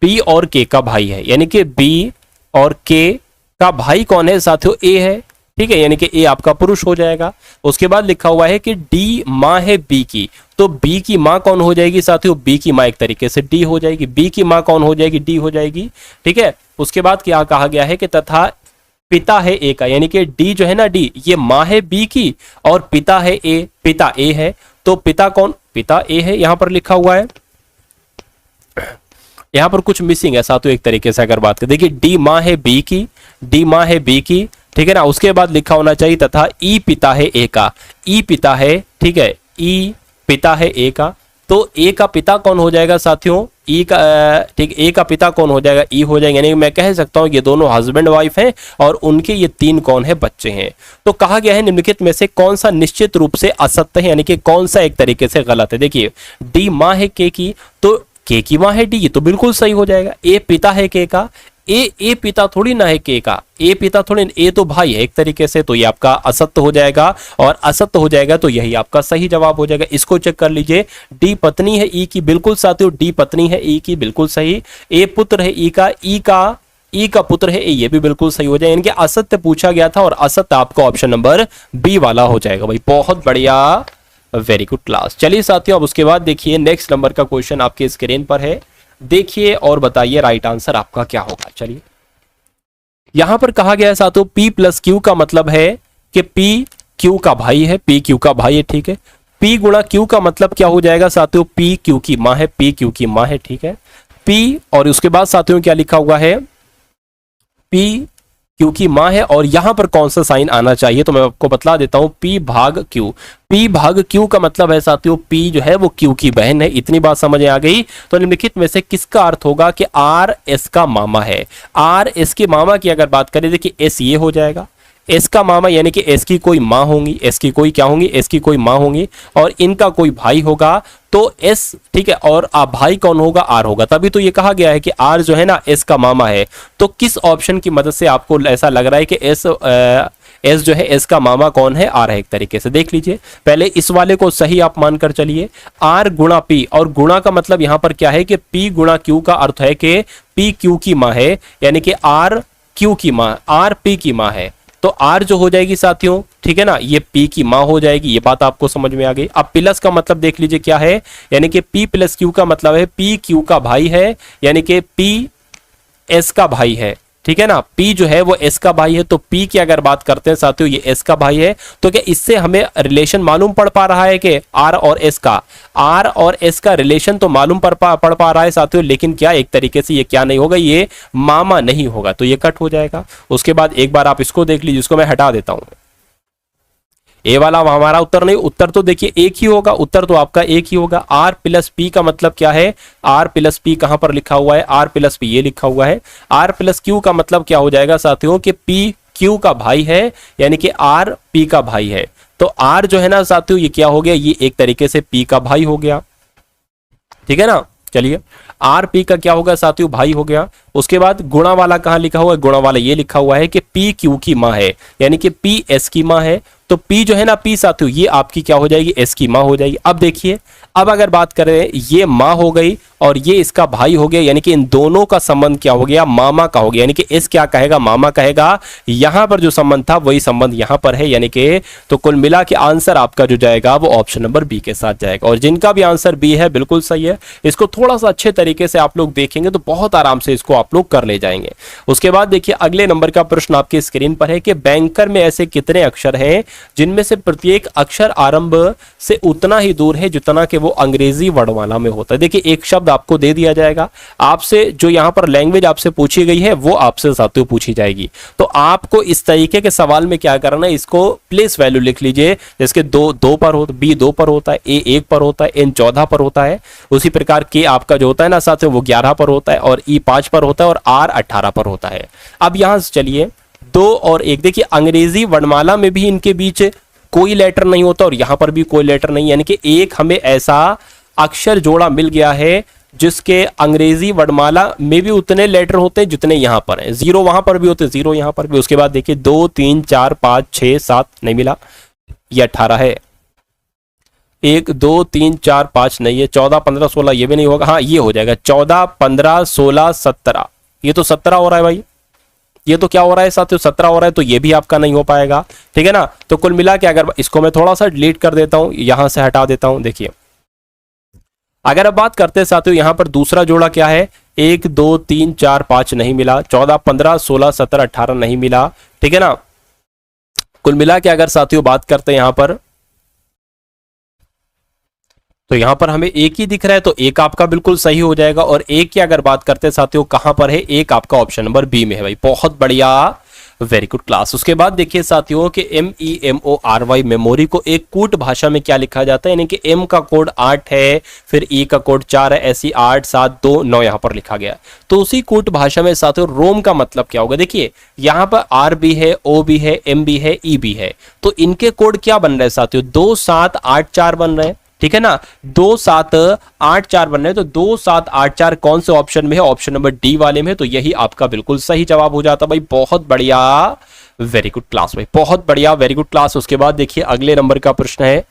बी और के का भाई है, यानी कि बी और के का भाई कौन है साथियों, ए है, ठीक है, यानी कि ए आपका पुरुष हो जाएगा। उसके बाद लिखा हुआ है कि डी माँ है बी की, तो बी की माँ कौन हो जाएगी साथियों, बी की माँ एक तरीके से डी हो जाएगी। बी की माँ कौन हो जाएगी, डी हो जाएगी, ठीक है। उसके बाद क्या कहा गया है कि तथा पिता है ए का, यानी कि डी जो है ना, डी ये माँ है बी की, और पिता है ए, पिता ए है। तो पिता कौन, पिता ए है, यहां पर लिखा हुआ है। यहां पर कुछ मिसिंग है साथियों, एक तरीके से अगर बात करें, देखिए डी माँ है बी की, डी माँ है बी की, ठीक है ना। उसके बाद लिखा होना चाहिए तथा ई पिता है ए का, ई पिता है, ठीक है, ई पिता है ए का। तो ए का पिता कौन हो जाएगा साथियों, ई का ठीक, ए का पिता कौन हो जाएगा, ई हो जाएगा। यानी मैं कह सकता हूं ये दोनों हस्बैंड वाइफ हैं और उनके ये 3 कौन है, बच्चे हैं। तो कहा गया है निम्नलिखित में से कौन सा निश्चित रूप से असत्य है, यानी कि कौन सा एक तरीके से गलत है। देखिए डी माँ है के की, तो के की माँ है डी, ये तो बिल्कुल सही हो जाएगा। ए पिता है के का, ए पिता थोड़ी ना है के का, ए पिता थोड़ी, ए तो भाई है एक तरीके से, तो ये आपका असत्य हो जाएगा। और असत्य हो जाएगा तो यही आपका सही जवाब हो जाएगा। इसको चेक कर लीजिए, डी पत्नी है ई की, बिल्कुल साथियों डी पत्नी है ई की, बिल्कुल सही। ए पुत्र है ई का पुत्र है ए, ये भी बिल्कुल सही हो जाएगा। इनके असत्य पूछा गया था और असत्य आपका ऑप्शन नंबर बी वाला हो जाएगा भाई। बहुत बढ़िया, वेरी गुड क्लास। चलिए साथियों, अब उसके बाद देखिए नेक्स्ट नंबर का क्वेश्चन आपके स्क्रीन पर है, देखिए और बताइए राइट आंसर आपका क्या होगा। चलिए यहां पर कहा गया है साथियों P प्लस Q का मतलब है कि P Q का भाई है, P Q का भाई है, ठीक है। P गुणा Q का मतलब क्या हो जाएगा साथियों, P Q की मां है, P Q की मां है, ठीक है। P और उसके बाद साथियों क्या लिखा हुआ है, P Q की मां है, और यहां पर कौन सा साइन आना चाहिए तो मैं आपको बतला देता हूं, P भाग Q। P भाग Q का मतलब है साथियों P जो है वो Q की बहन है। इतनी बात समझ में आ गई। तो निम्नलिखित में से किसका अर्थ होगा कि R S का मामा है। R S के मामा की अगर बात करें, देखिए S ये हो जाएगा, एस का मामा यानी कि एस की कोई माँ होंगी, एस की कोई क्या होंगी, एस की कोई माँ होंगी, और इनका कोई भाई होगा तो एस, ठीक है। और भाई कौन होगा, आर होगा। तभी तो ये कहा गया है कि आर जो है ना एस का मामा है। तो किस ऑप्शन की मदद से आपको ऐसा लग रहा है कि एस जो है एस का मामा कौन है, आर है। एक तरीके से देख लीजिए, पहले इस वाले को सही आप मानकर चलिए, आर गुणा पी, और गुणा का मतलब यहां पर क्या है कि पी गुणा क्यू का अर्थ है कि पी क्यू की माँ है, यानी कि आर क्यू की माँ, आर पी की माँ है। तो R जो हो जाएगी साथियों, ठीक है ना, ये P की माँ हो जाएगी। ये बात आपको समझ में आ गई। अब प्लस का मतलब देख लीजिए क्या है, यानी कि P प्लस Q का मतलब है P Q का भाई है, यानी कि P S का भाई है, ठीक है ना। P जो है वो S का भाई है, तो P की अगर बात करते हैं साथियों ये S का भाई है। तो क्या इससे हमें रिलेशन मालूम पड़ पा रहा है कि R और S का रिलेशन तो मालूम पड़ पा रहा है साथियों, लेकिन क्या एक तरीके से ये क्या नहीं होगा, ये मामा नहीं होगा, तो ये कट हो जाएगा। उसके बाद एक बार आप इसको देख लीजिए, इसको मैं हटा देता हूं। ए वाला हमारा उत्तर नहीं, उत्तर तो देखिए एक ही होगा, उत्तर तो आपका एक ही होगा। आर प्लस पी का मतलब क्या है, आर प्लस पी कहां पर लिखा हुआ है, आर प्लस पी ये लिखा हुआ है। आर प्लस क्यू का मतलब क्या हो जाएगा साथियों कि पी क्यू का भाई है, यानी कि आर पी का भाई है। तो आर जो है ना साथियों ये क्या हो गया, ये एक तरीके से पी का भाई हो गया, ठीक है ना। चलिए आर पी का क्या होगा साथियों, भाई हो गया। उसके बाद गुणा वाला कहां लिखा हुआ है, गुणा वाला ये लिखा हुआ है कि पी क्यू की मां है, यानी कि पी एस की मां है। तो P जो है ना, P साथियों ये आपकी क्या हो जाएगी, S की माँ हो जाएगी। अब देखिए, अब अगर बात करें, ये माँ हो गई और ये इसका भाई हो गया, यानी कि इन दोनों का संबंध क्या हो गया, मामा का हो गया, यानी कि S क्या कहेगा, मामा कहेगा। यहां पर जो संबंध था वही संबंध यहां पर है, यानी कि तो कुल मिला के आंसर आपका जो जाएगा वो ऑप्शन नंबर बी के साथ जाएगा। और जिनका भी आंसर बी है बिल्कुल सही है। इसको थोड़ा सा अच्छे तरीके से आप लोग देखेंगे तो बहुत आराम से इसको आप लोग कर ले जाएंगे। उसके बाद देखिए अगले नंबर का प्रश्न आपके स्क्रीन पर है कि बैंकर में ऐसे कितने अक्षर हैं जिनमें से प्रत्येक अक्षर आरंभ से उतना ही दूर है जितना कि वो अंग्रेजी वर्णमाला में होता है। देखिए एक शब्द आपको दे दिया जाएगा, आपसे जो यहां पर लैंग्वेज आपसे पूछी गई है वो आपसे साथियों पूछी जाएगी। तो आपको इस तरीके के सवाल में क्या करना है, इसको प्लेस वैल्यू लिख लीजिए। जैसे दो पर होता, बी 2 पर होता है, ए 1 पर होता है, एन 14 पर होता है। उसी प्रकार के आपका जो होता है ना साथियों वो 11 पर होता है, और ई 5 पर होता है, और आर 18 पर होता है। अब यहां से चलिए 2 और 1, देखिए अंग्रेजी वर्णमाला में भी इनके बीच कोई लेटर नहीं होता और यहां पर भी कोई लेटर नहीं, यानी कि एक हमें ऐसा अक्षर जोड़ा मिल गया है जिसके अंग्रेजी वर्णमाला में भी उतने लेटर होते हैं जितने यहां पर हैं। 0 वहां पर भी होते, 0 यहां पर भी। उसके बाद देखिए 2 3 4 5 6 7 नहीं मिला, ये 18 है। 1 2 3 4 5 नहीं है, 14 15 16 ये भी नहीं होगा, हाँ ये हो जाएगा 14 15 16 17, ये तो 17 हो रहा है भाई, ये तो क्या हो रहा है साथियों 17 हो रहा है, तो ये भी आपका नहीं हो पाएगा, ठीक है ना। तो कुल मिला के अगर इसको मैं थोड़ा सा डिलीट कर देता हूं, यहां से हटा देता हूं। देखिए अगर अब बात करते हैं साथियों यहां पर दूसरा जोड़ा क्या है, 1 2 3 4 5 नहीं मिला, 14 15 16 17 18 नहीं मिला, ठीक है ना। कुल मिला के अगर साथियों बात करते हैं यहां पर, तो यहां पर हमें एक ही दिख रहा है, तो एक आपका बिल्कुल सही हो जाएगा। और एक की अगर बात करते हैं साथियों कहां पर है, एक आपका ऑप्शन नंबर बी में है भाई। बहुत बढ़िया, वेरी गुड क्लास। उसके बाद देखिए साथियों कि MEMORY मेमोरी को एक कूट भाषा में क्या लिखा जाता है, यानी कि M का कोड 8 है, फिर E का कोड 4 है, ऐसी 8 7 2 9 यहाँ पर लिखा गया। तो उसी कूट भाषा में साथियों रोम का मतलब क्या होगा, देखिए यहाँ पर R भी है, O भी है, M भी है, E भी है, तो इनके कोड क्या बन रहे हैं साथियों, 2 7 8 4 बन रहे हैं, ठीक है ना, 2 7 8 4 बन रहे हैं। तो 2 7 8 4 कौन से ऑप्शन में है, ऑप्शन नंबर डी वाले में, तो यही आपका बिल्कुल सही जवाब हो जाता भाई। बहुत बढ़िया, वेरी गुड क्लास भाई, बहुत बढ़िया, वेरी गुड क्लास। उसके बाद देखिए अगले नंबर का प्रश्न है।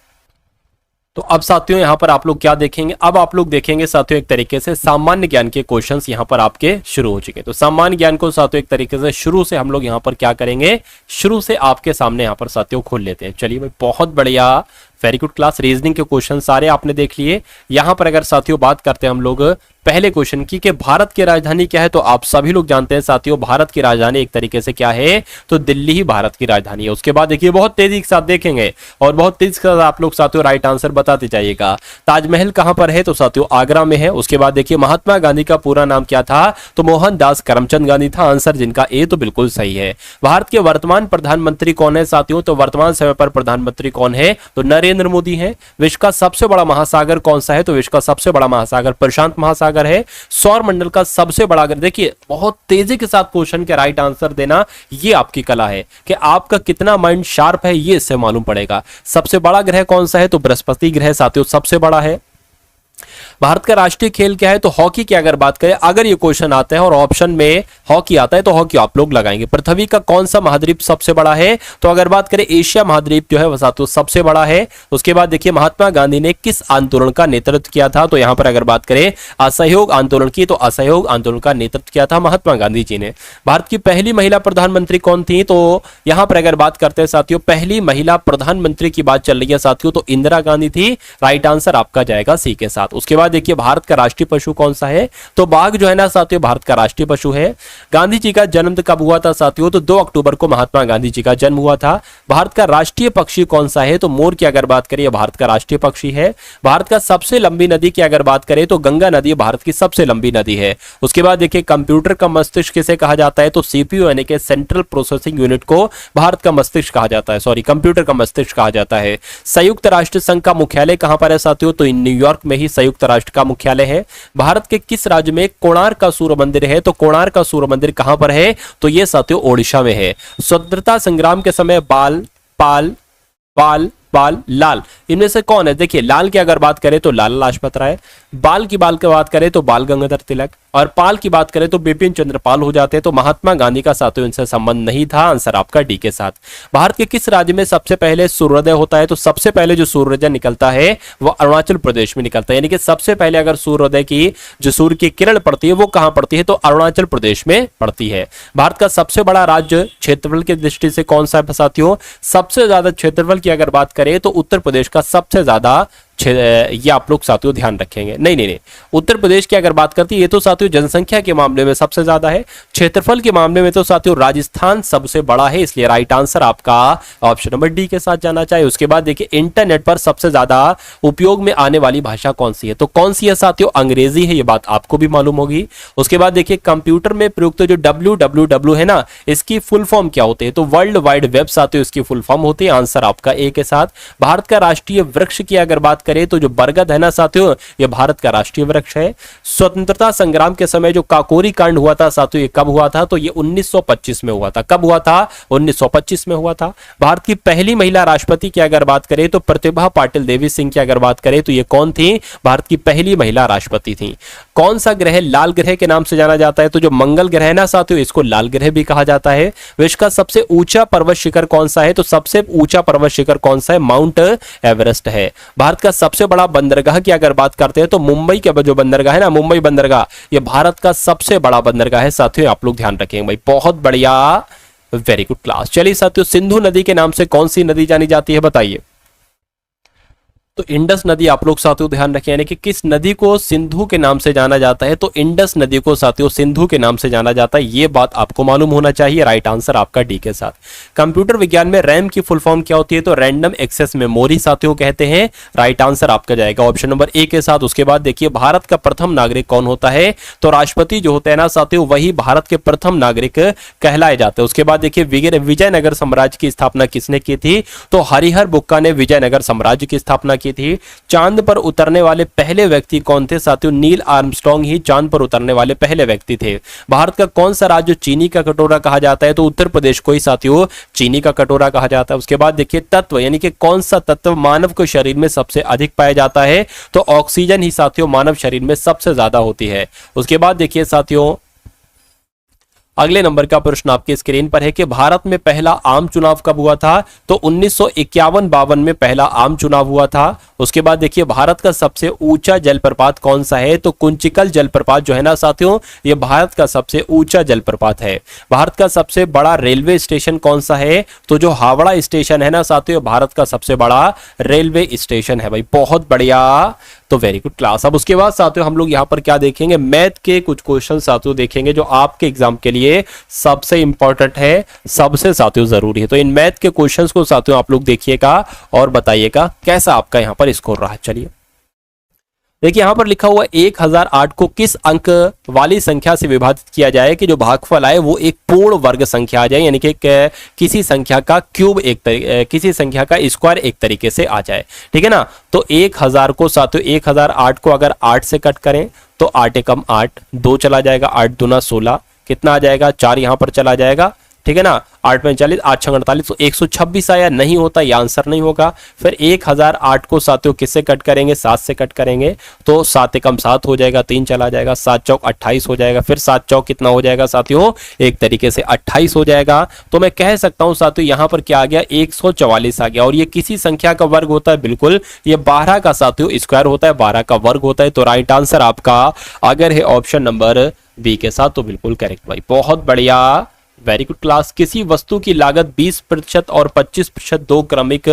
तो अब साथियों यहां पर आप लोग क्या देखेंगे, अब आप लोग देखेंगे साथियों एक तरीके से सामान्य ज्ञान के क्वेश्चंस यहां पर आपके शुरू हो चुके हैं। तो सामान्य ज्ञान को साथियों एक तरीके से शुरू से हम लोग यहां पर क्या करेंगे, शुरू से आपके सामने यहां पर साथियों खोल लेते हैं। चलिए भाई बहुत बढ़िया, वेरी गुड क्लास। रीजनिंग के क्वेश्चन सारे आपने देख लिए। यहां पर अगर साथियों बात करते हैं हम लोग पहले क्वेश्चन की कि भारत की राजधानी क्या है, तो आप सभी लोग जानते हैं साथियों भारत की राजधानी एक तरीके से क्या है, तो दिल्ली ही भारत की राजधानी है। उसके बाद देखिए बहुत तेजी के साथ देखेंगे और बहुत तेजी के साथ आप लोग साथियों राइट आंसर बताते जाइएगा। ताजमहल कहां पर है, तो साथियों आगरा में है। उसके बाद देखिए महात्मा गांधी का पूरा नाम क्या था, तो मोहनदास करमचंद गांधी था आंसर, जिनका ए तो बिल्कुल सही है। भारत के वर्तमान प्रधानमंत्री कौन है साथियों, तो वर्तमान समय पर प्रधानमंत्री कौन है, तो नरेंद्र मोदी है। विश्व का सबसे बड़ा महासागर कौन सा है, तो विश्व का सबसे बड़ा महासागर प्रशांत महासागर है। सौर मंडल का सबसे बड़ा ग्रह, देखिए बहुत तेजी के साथ क्वेश्चन के राइट आंसर देना ये आपकी कला है कि आपका कितना माइंड शार्प है, ये इससे मालूम पड़ेगा। सबसे बड़ा ग्रह कौन सा है, तो बृहस्पति ग्रह साथियों सबसे बड़ा है। भारत का राष्ट्रीय खेल क्या है, तो हॉकी की अगर बात करें, अगर ये क्वेश्चन आता है और ऑप्शन में हॉकी आता है तो हॉकी आप लोग लगाएंगे। पृथ्वी का कौन सा महाद्वीप सबसे बड़ा है, तो अगर बात करें एशिया महाद्वीप जो है वह साथियों सबसे बड़ा है। उसके बाद देखिए महात्मा गांधी ने किस आंदोलन का नेतृत्व किया था, तो यहां पर अगर बात करें असहयोग आंदोलन की, तो असहयोग आंदोलन का नेतृत्व किया था महात्मा गांधी जी ने। भारत की पहली महिला प्रधानमंत्री कौन थी, तो यहां पर अगर बात करते हैं साथियों पहली महिला प्रधानमंत्री की बात चल रही है साथियों, तो इंदिरा गांधी थी। राइट आंसर आपका जाएगा सी के साथ। उसके बाद देखिए भारत का राष्ट्रीय पशु कौन सा है, तो बाघ जो है ना साथियों भारत का राष्ट्रीय पशु है। गांधी जी का जन्म कब हुआ था साथियों, तो 2 अक्टूबर को महात्मा गांधी जी का जन्म हुआ था। भारत का राष्ट्रीय पक्षी कौन सा है, तो मोर की अगर बात करें भारत का राष्ट्रीय पक्षी है। भारत का सबसे लंबी नदी की अगर बात करें तो गंगा नदी भारत की सबसे लंबी नदी है। उसके बाद देखिए कंप्यूटर का मस्तिष्क किसे कहा जाता है, तो सीपीयू यानी कि सेंट्रल प्रोसेसिंग यूनिट को भारत का मस्तिष्क कहा जाता है, सॉरी कंप्यूटर का मस्तिष्क कहा जाता है। संयुक्त राष्ट्र संघ का मुख्यालय कहां पर है साथियों, तो न्यूयॉर्क में ही संयुक्त राष्ट्र का मुख्यालय है। भारत के किस राज्य में कोणार्क का सूर्य मंदिर है, तो कोणार्क का सूर्य मंदिर कहां पर है, तो यह साथियों ओडिशा में है। स्वतंत्रता संग्राम के समय बाल पाल बाल बाल लाल इनमें से कौन है, देखिए लाल की अगर बात करें तो लाला लाजपत राय, बाल की बात करें तो बाल गंगाधर तिलक, और पाल की बात करें तो बिपिन चंद्र पाल हो जाते हैं। तो महात्मा गांधी का साथियों इनसे संबंध नहीं था, आंसर आपका डी के साथ। भारत के किस राज्य में सबसे पहले सूर्योदय होता है, तो सबसे पहले जो सूर्योदय निकलता है वो अरुणाचल प्रदेश में निकलता है, यानी कि सबसे पहले अगर सूर्योदय की जो सूर्य की किरण पड़ती है वो कहां पड़ती है, तो अरुणाचल प्रदेश में पड़ती है। भारत का सबसे बड़ा राज्य क्षेत्रफल की दृष्टि से कौन सा है साथियों, सबसे ज्यादा क्षेत्रफल की अगर बात करें तो उत्तर प्रदेश का सबसे ज्यादा, ये आप लोग साथियों ध्यान रखेंगे। नहीं, उत्तर प्रदेश की अगर बात करती है ये तो साथियों जनसंख्या के मामले में सबसे ज्यादा है, क्षेत्रफल के मामले में तो साथियों राजस्थान सबसे बड़ा है, इसलिए राइट आंसर आपका ऑप्शन नंबर डी के साथ जाना चाहिए। उसके बाद देखिए इंटरनेट पर सबसे ज्यादा उपयोग में आने वाली भाषा कौन सी है, तो कौन सी है साथियों, अंग्रेजी है, ये बात आपको भी मालूम होगी। उसके बाद देखिए कंप्यूटर में प्रयुक्त जो www है ना, इसकी फुल फॉर्म क्या होती है, तो वर्ल्ड वाइड वेब साथियों इसकी फुल फॉर्म होती है, आंसर आपका ए के साथ। भारत का राष्ट्रीय वृक्ष की अगर बात करें तो जो बरगद है ना साथियों, ये भारत का राष्ट्रीय वृक्ष है। स्वतंत्रता संग्राम के समय जो काकोरी कांड हुआ था साथियों, ये कब हुआ था, तो ये 1925 में हुआ था। कब हुआ था, 1925 में हुआ था। भारत की पहली महिला राष्ट्रपति की अगर बात करें तो प्रतिभा पाटिल देवी सिंह की अगर बात करें तो ये कौन थी, भारत की पहली महिला राष्ट्रपति थी। कौन सा ग्रह लाल ग्रह के नाम से जाना जाता है, तो जो मंगल ग्रह है ना साथियों, इसको लाल ग्रह भी कहा जाता है। विश्व का सबसे ऊंचा पर्वत शिखर कौन सा है, तो सबसे ऊंचा पर्वत शिखर कौन सा है, माउंट एवरेस्ट है। भारत का सबसे बड़ा बंदरगाह की अगर बात करते हैं तो मुंबई का जो बंदरगाह है ना, मुंबई बंदरगाह, ये भारत का सबसे बड़ा बंदरगाह है साथियों, आप लोग ध्यान रखेंगे भाई, बहुत बढ़िया, वेरी गुड क्लास। चलिए साथियों सिंधु नदी के नाम से कौन सी नदी जानी जाती है, बताइए। तो इंडस नदी आप लोग साथियों ध्यान रखें, यानी कि किस नदी को सिंधु के नाम से जाना जाता है, तो इंडस नदी को साथियों सिंधु के नाम से जाना जाता है। ये बात आपको मालूम होना चाहिए। राइट आंसर आपका डी के साथ। कंप्यूटर विज्ञान में रैम की फुल फॉर्म क्या होती है, तो रैंडम एक्सेस मेमोरी साथियों कहते हैं। राइट आंसर आपका जाएगा ऑप्शन नंबर ए के साथ। उसके बाद देखिए भारत का प्रथम नागरिक कौन होता है, तो राष्ट्रपति जो होते हैं ना साथियों, वही भारत के प्रथम नागरिक कहलाए जाते हैं। उसके बाद देखिए विजयनगर साम्राज्य की स्थापना किसने की थी, तो हरिहर बुक्का ने विजयनगर साम्राज्य की स्थापना की थी। चांद पर उतरने वाले पहले व्यक्ति कौन थे, साथियों नील आर्मस्ट्रांग ही चांद पर उतरने वाले पहले व्यक्ति थे। भारत का कौन सा राज्य चीनी का कटोरा कहा जाता है, तो उत्तर प्रदेश को ही साथियों चीनी का कटोरा कहा जाता है। उसके बाद देखिए तत्व, यानी कि कौन सा तत्व मानव के शरीर में सबसे अधिक पाया जाता है, तो ऑक्सीजन ही साथियों मानव शरीर में सबसे ज्यादा होती है। उसके बाद देखिए साथियों अगले नंबर का प्रश्न आपके स्क्रीन पर है कि भारत में पहला आम चुनाव कब हुआ था, तो 1951-52 में पहला आम चुनाव हुआ था। उसके बाद देखिए भारत का सबसे ऊंचा जलप्रपात कौन सा है, तो कुंचिकल जलप्रपात जो है ना साथियों, ये भारत का सबसे ऊंचा जलप्रपात है। भारत का सबसे बड़ा रेलवे स्टेशन कौन सा है, तो जो हावड़ा स्टेशन है ना साथियों, भारत का सबसे बड़ा रेलवे स्टेशन है। भाई बहुत बढ़िया, तो वेरी गुड क्लास। अब उसके बाद साथियों हम लोग यहाँ पर क्या देखेंगे, मैथ के कुछ क्वेश्चन साथियों देखेंगे जो आपके एग्जाम के लिए सबसे इंपॉर्टेंट है, सबसे साथियों जरूरी है। तो इन मैथ के क्वेश्चंस को साथियों आप लोग देखिएगा और बताइएगा कैसा आपका यहाँ पर स्कोर रहा। चलिए देखिए यहाँ पर लिखा हुआ 1008 को किस अंक वाली संख्या से विभाजित किया जाए कि जो भागफल आए वो एक पूर्ण वर्ग संख्या आ जाए, यानी कि किसी संख्या का क्यूब किसी संख्या का स्क्वायर एक तरीके से आ जाए। ठीक है ना, तो 1000 को साथियों 1008 को अगर 8 से कट करें तो 8 एकम 8, 2 चला जाएगा, 8 दूना 16, कितना आ जाएगा 4 यहां पर चला जाएगा। ठीक है ना, 8 × 40, 8 × 48, तो 126 आया, नहीं होता, ये आंसर नहीं होगा। फिर 1008 को साथियों किससे कट करेंगे, 7 से कट करेंगे, तो 7 एकम 7 हो जाएगा, 3 चला जाएगा, 7 चौक 28 हो जाएगा। फिर 7 चौक कितना हो जाएगा साथियों, एक तरीके से 28 हो जाएगा। तो मैं कह सकता हूं साथियों यहां पर क्या आ गया, 144 आ गया। और ये किसी संख्या का वर्ग होता है, बिल्कुल ये 12 का साथियों स्क्वायर होता है, 12 का वर्ग होता है। तो राइट आंसर आपका अगर है ऑप्शन नंबर बी के साथ, तो बिल्कुल करेक्ट भाई, बहुत बढ़िया, वेरी गुड क्लास। किसी वस्तु की लागत 20% और 25% दो क्रमिक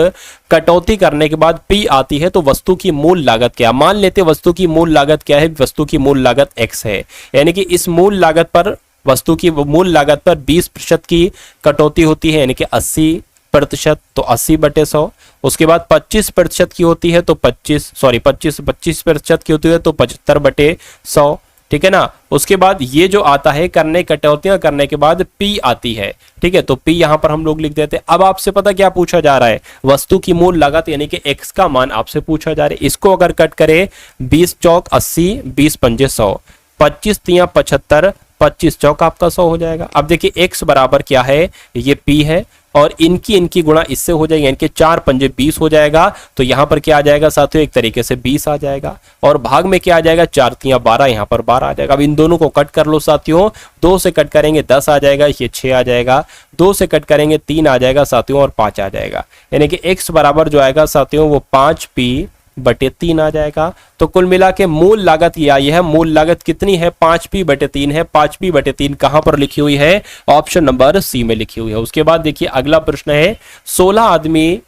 कटौती करने के बाद पी आती है, तो वस्तु की मूल लागत क्या, मान लेते वस्तु की मूल लागत क्या है, वस्तु की मूल लागत x है, यानी कि इस मूल लागत पर, वस्तु की मूल लागत पर 20% की कटौती होती है, यानी कि 80%, तो 80/100। उसके बाद 25% की होती है तो 25% की होती है तो 75/100। ठीक है ना, उसके बाद ये जो आता है करने कटौतियां करने के बाद पी आती है। ठीक है, तो पी यहां पर हम लोग लिख देते हैं। अब आपसे पता क्या पूछा जा रहा है, वस्तु की मूल लागत यानी कि x का मान आपसे पूछा जा रहा है। इसको अगर कट करें 20 चौक 80, 20 पंजे 100, 25 तिया 75, 25 चौक आपका 100 हो जाएगा। अब देखिए x बराबर क्या है, ये p है, और इनकी गुणा इससे हो जाएगी, यानी कि 4 पंजे 20 हो जाएगा। तो यहां पर क्या आ जाएगा साथियों, एक तरीके से 20 आ जाएगा, और भाग में क्या आ जाएगा, 4 तिया 12, यहां पर 12 आ जाएगा। अब इन दोनों को कट कर लो साथियों, 2 से कट करेंगे 10 आ जाएगा, ये 6 आ जाएगा, 2 से कट करेंगे 3 आ जाएगा साथियों, और 5 आ जाएगा, यानी कि x बराबर जो आएगा साथियों वो 5p/3 आ जाएगा। तो कुल मिला के मूल लागत ये आई है, मूल लागत कितनी है, 5p/3 है। 5p/3 कहां पर लिखी हुई है, ऑप्शन नंबर सी में लिखी हुई है। उसके बाद देखिए अगला प्रश्न है, 16 आदमी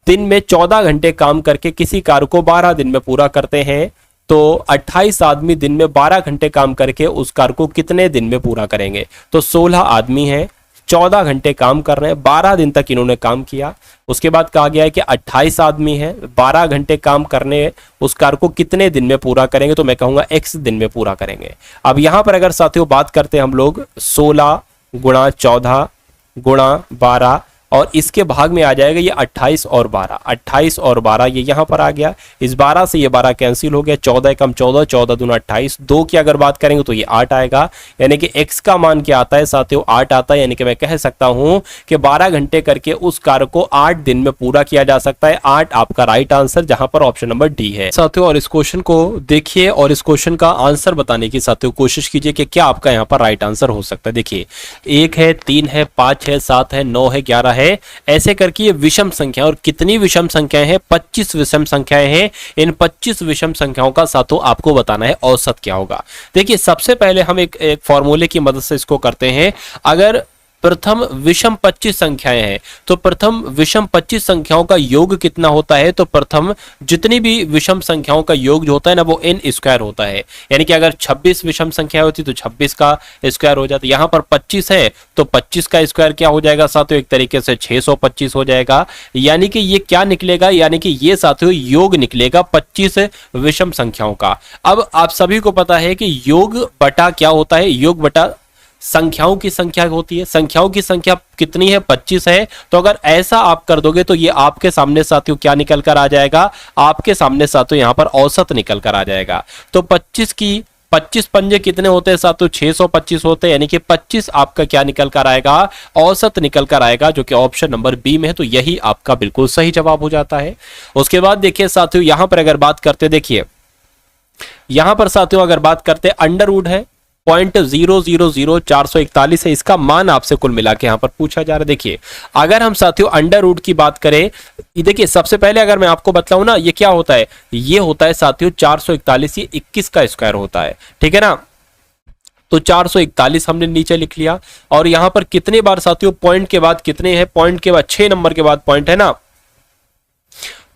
दिन में 14 घंटे काम करके किसी कार्य को 12 दिन में पूरा करते हैं, तो 28 आदमी दिन में 12 घंटे काम करके उस कार्य को कितने दिन में पूरा करेंगे। तो 16 आदमी हैं, 14 घंटे काम कर रहे हैं, 12 दिन तक इन्होंने काम किया। उसके बाद कहा गया है कि 28 आदमी हैं, 12 घंटे काम करने उस कार्य को कितने दिन में पूरा करेंगे, तो मैं कहूंगा x दिन में पूरा करेंगे। अब यहां पर अगर साथियों बात करते हैं हम लोग 16 × 14 × 12, और इसके भाग में आ जाएगा ये 28 और 12, 28 और 12 ये यहां पर आ गया, इस 12 से ये 12 कैंसिल हो गया, 14 कम 14, 14 दूना 28, 2 की अगर बात करेंगे तो ये 8 आएगा, यानी कि x का मान क्या आता है साथियों, 8 आता है। यानी कि मैं कह सकता हूं कि 12 घंटे करके उस कार्य को 8 दिन में पूरा किया जा सकता है। 8 आपका राइट आंसर, जहां पर ऑप्शन नंबर डी है साथियों। और इस क्वेश्चन को देखिए और इस क्वेश्चन का आंसर बताने की साथियों कोशिश कीजिए कि क्या आपका यहाँ पर राइट आंसर हो सकता है। देखिए 1 है, 3 है, 5 है, 7 है, 9 है, 11 है, ऐसे करके ये विषम संख्या, और कितनी विषम संख्याएं हैं, 25 विषम संख्याएं हैं। इन 25 विषम संख्याओं का साथियों आपको बताना है औसत क्या होगा। देखिए सबसे पहले हम एक फॉर्मूले की मदद से इसको करते हैं। अगर प्रथम विषम 25 संख्याएं हैं, तो प्रथम विषम 25 संख्याओं का योग कितना होता है, तो प्रथम जितनी भी विषम संख्याओं का योग जो होता है ना वो n स्क्वायर होता है। यानी कि अगर 26 विषम संख्या होती तो 26 का स्क्वायर हो जाता है। यहाँ पर 25 है तो 25 का स्क्वायर क्या हो जाएगा साथियों, एक तरीके से 625 हो जाएगा। यानी कि ये क्या निकलेगा, यानी कि ये साथियों योग निकलेगा 25 विषम संख्याओं का। अब आप सभी को पता है कि योग बटा क्या होता है, योग बटा संख्याओं की संख्या होती है। संख्याओं की संख्या कितनी है, 25 है। तो अगर ऐसा आप कर दोगे तो ये आपके सामने साथियों क्या निकल कर आ जाएगा, आपके सामने साथियों यहां पर औसत निकल कर आ जाएगा। तो 25 पंजे कितने होते हैं साथियों, 625 होते हैं। यानी कि 25 आपका क्या निकल कर आएगा, औसत निकल कर आएगा, जो कि ऑप्शन नंबर बी में है। तो यही आपका बिल्कुल सही जवाब हो जाता है। उसके बाद देखिए साथियों यहां पर अगर बात करते, देखिए यहां पर साथियों अगर बात करते अंडरवुड है 0.000441 है, इसका मान आपसे कुल मिला के यहां पर पूछा जा रहा है। देखिए अगर हम साथियों अंडर रूट की बात करें, देखिए सबसे पहले अगर मैं आपको बताऊं ना, ये क्या होता है, ये होता है साथियों 441, ये 21 का स्क्वायर होता है, ठीक है ना। तो 441 हमने नीचे लिख लिया। और यहां पर कितने बार साथियों पॉइंट के बाद कितने हैं, पॉइंट के बाद 6 नंबर के बाद पॉइंट है ना।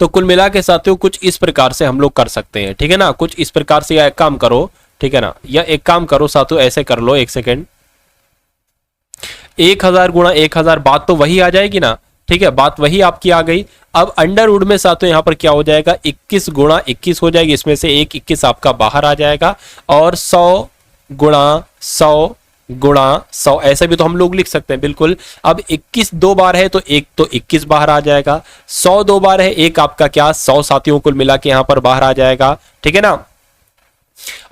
तो कुल मिला के साथियों कुछ इस प्रकार से हम लोग कर सकते हैं, ठीक है ना। कुछ इस प्रकार से एक काम करो, ठीक है ना, या एक काम करो साथियों ऐसे कर लो, एक सेकेंड, 1000 गुणा 1000, बात तो वही आ जाएगी ना, ठीक है, बात वही आपकी आ गई। अब अंडरवुड में साथियों यहां पर क्या हो जाएगा, 21 गुणा 21 हो जाएगी, इसमें से एक 21 आपका बाहर आ जाएगा। और 100 गुणा 100 गुणा 100 ऐसे भी तो हम लोग लिख सकते हैं बिल्कुल। अब 21 दो बार है तो एक तो 21 बाहर आ जाएगा, 100 दो बार है, एक आपका क्या 100 साथियों कुल मिला के यहां पर बाहर आ जाएगा, ठीक है ना।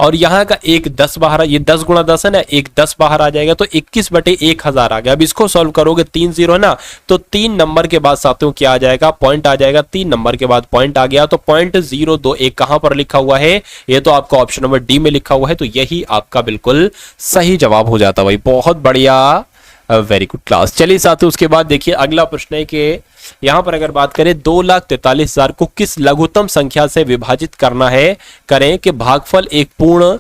और यहां का एक 10 बाहर, ये 10 गुणा 10 है ना, एक 10 बाहर आ जाएगा, तो 21 बटे 1000 आ गया। अब इसको सॉल्व करोगे 3 0 है ना, तो 3 नंबर के बाद साथियों क्या आ जाएगा, पॉइंट आ जाएगा। 3 नंबर के बाद पॉइंट आ गया, तो .021 कहां पर लिखा हुआ है, ये तो आपका ऑप्शन नंबर डी में लिखा हुआ है। तो यही आपका बिल्कुल सही जवाब हो जाता भाई, बहुत बढ़िया, वेरी गुड क्लास। चलिए साथियों उसके बाद देखिए अगला प्रश्न है कि यहां पर अगर बात करें 2,43,000 को किस लघुत्तम संख्या से विभाजित करना है, करें कि भागफल एक पूर्ण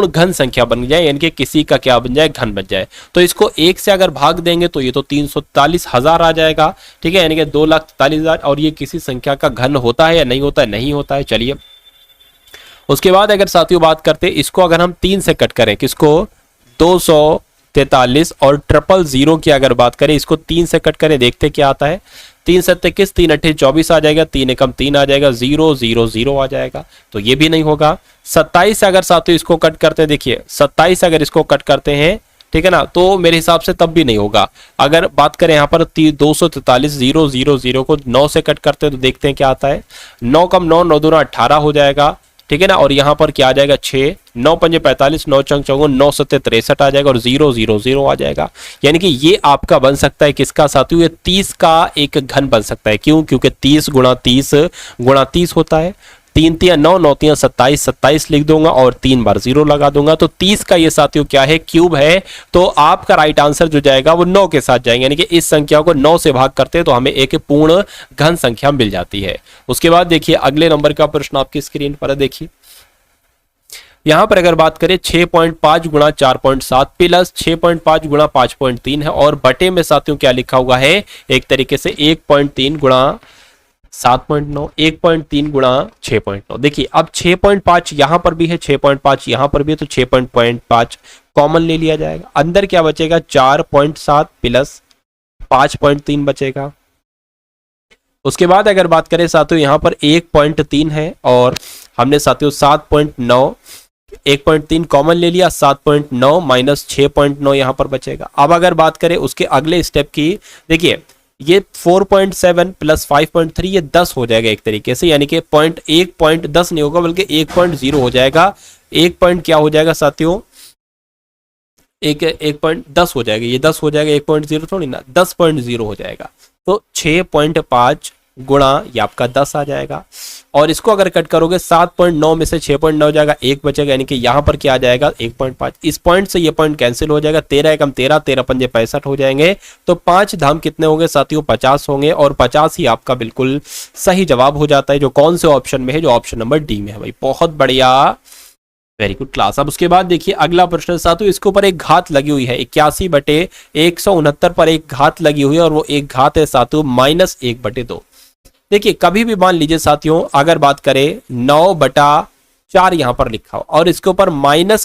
घन संख्या बन जाए, यानी कि किसी का क्या बन जाए, घन बन जाए। तो इसको 1 से अगर भाग देंगे तो ये तो 343,000 आ जाएगा, ठीक है, यानी कि 2,43,000। और ये किसी संख्या का घन होता है या नहीं होता है, नहीं होता है। चलिए उसके बाद अगर साथियों बात करते हैं, इसको अगर हम 3 से कट करें, किसको, 243 और 000 की अगर बात करें, इसको 3 से कट करें, देखते क्या आता है। 3 7 21, 3 8 24 आ जाएगा, 3 एकम 3 आ जाएगा, 0 0 0 आ जाएगा, तो ये भी नहीं होगा। 27 से अगर साथियों इसको कट करते हैं, देखिए 27 अगर इसको कट करते हैं, ठीक है ना, तो मेरे हिसाब से तब भी नहीं होगा। अगर बात करें यहाँ पर 243 0 0 0 को 9 से कट करते हैं तो देखते हैं क्या आता है। 9 कम 9, 9 दूना 18 हो जाएगा, ठीक है ना। और यहां पर क्या आ जाएगा 6, 9 पंजे 45, 9 चंग 54, 9 सत्ते 63 आ जाएगा, और 0 0 0 आ जाएगा। यानी कि ये आपका बन सकता है किसका साथियों, ये 30 का एक घन बन सकता है। क्यों, क्योंकि 30 गुणा 30 होता है। 3 3 9, 9 3 27, 27 लिख दूंगा और 3 बार 0 लगा दूंगा, तो 30 का ये साथियों क्या है, क्यूब है। तो आपका राइट आंसर जो जाएगा वो 9 के साथ जाएंगे, यानी कि इस संख्या को 9 से भाग करते हैं तो हमें एक पूर्ण घन संख्या मिल जाती है। उसके बाद देखिए अगले नंबर का प्रश्न आपकी स्क्रीन पर है, देखिए यहां पर अगर बात करें 6.5 गुणा 4.7 प्लस 6.5 गुणा 5.3 है, और बटे में साथियों क्या लिखा हुआ है, एक तरीके से 1.3 गुणा 7.9, 1.3 गुणा 6.9। देखिए अब 6.5 यहां पर भी है, 6.5 यहां पर भी है, तो 6.5 कॉमन ले लिया जाएगा। अंदर क्या बचेगा, 4.7 प्लस 5.3 बचेगा। उसके बाद अगर बात करें साथियों यहां पर 1.3 है, और हमने साथियों 7.9, 1.3 कॉमन ले लिया, 7.9 माइनस 6.9 यहां पर बचेगा। अब अगर बात करें उसके अगले स्टेप की, देखिए ये 4.7 प्लस 5.3 ये 10 हो जाएगा एक तरीके से, यानी कि 1.10 नहीं होगा बल्कि 1.0 हो जाएगा। 1 पॉइंट क्या हो जाएगा साथियों, 1.10 हो जाएगा, ये 10 हो जाएगा, 1.0 थोड़ी ना, 10.0 हो जाएगा। तो 6.5 गुणा ये आपका 10 आ जाएगा। और इसको अगर कट करोगे 7.9 में से 6.9 हो जाएगा, 1 बचेगा, यानी कि यहां पर क्या आ जाएगा 1.5। इस पॉइंट से ये पॉइंट कैंसिल हो जाएगा, 13 एकम 13, 13 पंजे 65 हो जाएंगे। तो 5 धाम कितने होंगे साथियों, 50 होंगे, और 50 ही आपका बिल्कुल सही जवाब हो जाता है, जो कौन से ऑप्शन में है, जो ऑप्शन नंबर डी में है भाई। बहुत बढ़िया, वेरी गुड क्लास। अब उसके बाद देखिए अगला प्रश्न साथियों, इसके ऊपर एक घात लगी हुई है, 81/169 पर एक घात लगी हुई है और वो एक घात है साथियों -1/2। देखिए कभी भी मान लीजिए साथियों, अगर बात करें 9/4 यहां पर लिखा हो और इसके ऊपर माइनस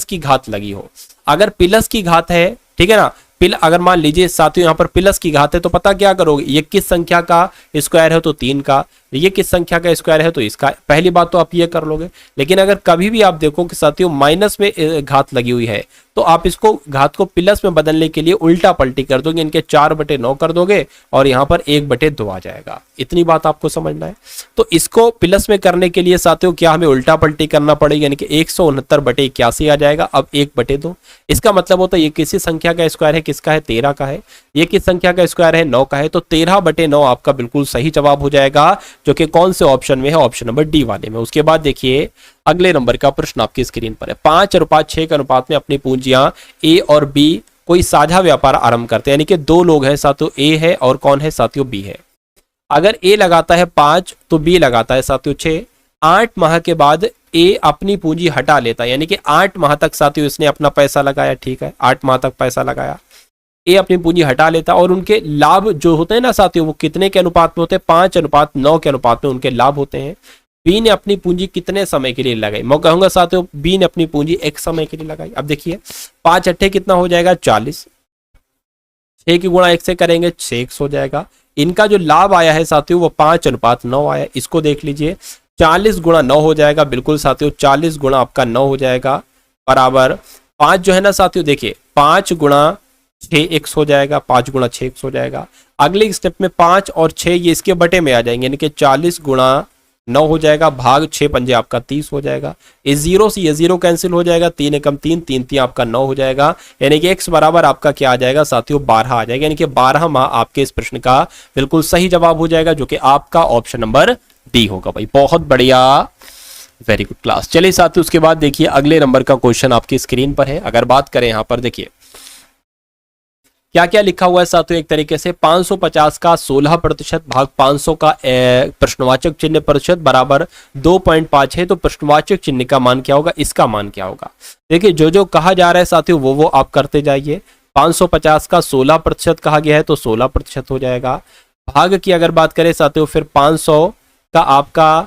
की घात लगी हो, अगर प्लस की घात है, ठीक है ना, अगर मान लीजिए साथियों यहाँ पर प्लस की घात है तो पता क्या करोगे, ये किस संख्या का स्क्वायर है तो 3 का, ये किस संख्या का स्क्वायर है तो इसका। पहली बात तो आप ये कर लोगे। लेकिन अगर कभी भी आप देखो कि साथियों माइनस में घात लगी हुई है तो आप इसको घात को प्लस में बदलने के लिए उल्टा पलटी कर दोगे, इनके 4/9 कर दोगे और यहाँ पर 1/2 आ जाएगा। इतनी बात आपको समझना है। तो इसको प्लस में करने के लिए साथियों क्या हमें उल्टा पलटी करना पड़ेगा, यानी कि 169/81 आ जाएगा। अब 1/2 इसका मतलब होता है ये किसी संख्या का स्क्वायर है, किसका है 13 का है। ये किस संख्या का स्क्वायर है 9 का है, तो 13/9 आपका बिल्कुल सही जवाब हो जाएगा, जो कि कौन से ऑप्शन में है, ऑप्शन नंबर डी वाले में। उसके बाद देखिए अगले नंबर का प्रश्न आपकी स्क्रीन पर है। 5:6 के अनुपात में अपनी पूंजियां ए और बी कोई साझा व्यापार आरंभ करते हैं, यानी कि दो लोग हैं साथियों, ए है और कौन है साथियों बी है। अगर ए लगाता है 5 तो बी लगाता है साथियों 6। 8 माह के बाद ए अपनी पूंजी हटा लेता है, यानी कि 8 माह तक साथियों इसने अपना पैसा लगाया, ठीक है 8 माह तक पैसा लगाया, ए अपनी पूंजी हटा लेता और उनके लाभ जो होते हैं ना साथियों, वो कितने के अनुपात में होते हैं, 5:9 के अनुपात में उनके लाभ होते हैं। बी ने अपनी पूंजी कितने समय के लिए लगाई, मैं कहूंगा साथियों बी ने अपनी पूंजी एक समय के लिए लगाई। अब देखिए 5 कितना हो जाएगा 40, 6 की गुणा 1 से करेंगे 6x हो जाएगा। इनका जो लाभ आया है साथियों वो 5:9 आया। इसको देख लीजिए 40 गुणा 9 हो जाएगा, बिल्कुल साथियों 40 गुणा आपका 9 हो जाएगा बराबर 5 जो है ना साथियों, देखिए 5 गुणा 6x हो जाएगा, 5 गुणा 6x हो जाएगा। अगले स्टेप में 5 और 6 ये इसके बटे में आ जाएंगे, यानी कि 40 गुणा 9 हो जाएगा भाग 6 पंजे आपका 30 हो जाएगा। इस जीरो से ये जीरो कैंसिल हो जाएगा, 3 एकम 3, 3 3 आपका 9 हो जाएगा, यानी कि x बराबर आपका क्या आ जाएगा साथियों 12 आ जाएगा, यानी कि 12 माह आपके इस प्रश्न का बिल्कुल सही जवाब हो जाएगा, जो कि आपका ऑप्शन नंबर डी होगा। भाई बहुत बढ़िया, वेरी गुड क्लास। चलिए साथियों उसके बाद देखिए अगले नंबर का क्वेश्चन आपकी स्क्रीन पर है। अगर बात करें यहाँ पर देखिए क्या क्या लिखा हुआ है साथियों, एक तरीके से 550 का 16% भाग 500 का प्रश्नवाचक चिन्ह प्रतिशत बराबर 2.5 है, तो प्रश्नवाचक चिन्ह का मान क्या होगा, इसका मान क्या होगा। देखिए जो जो कहा जा रहा है साथियों वो आप करते जाइए। 550 का 16% कहा गया है तो 16% हो जाएगा। भाग की अगर बात करें साथियों फिर 500 का आपका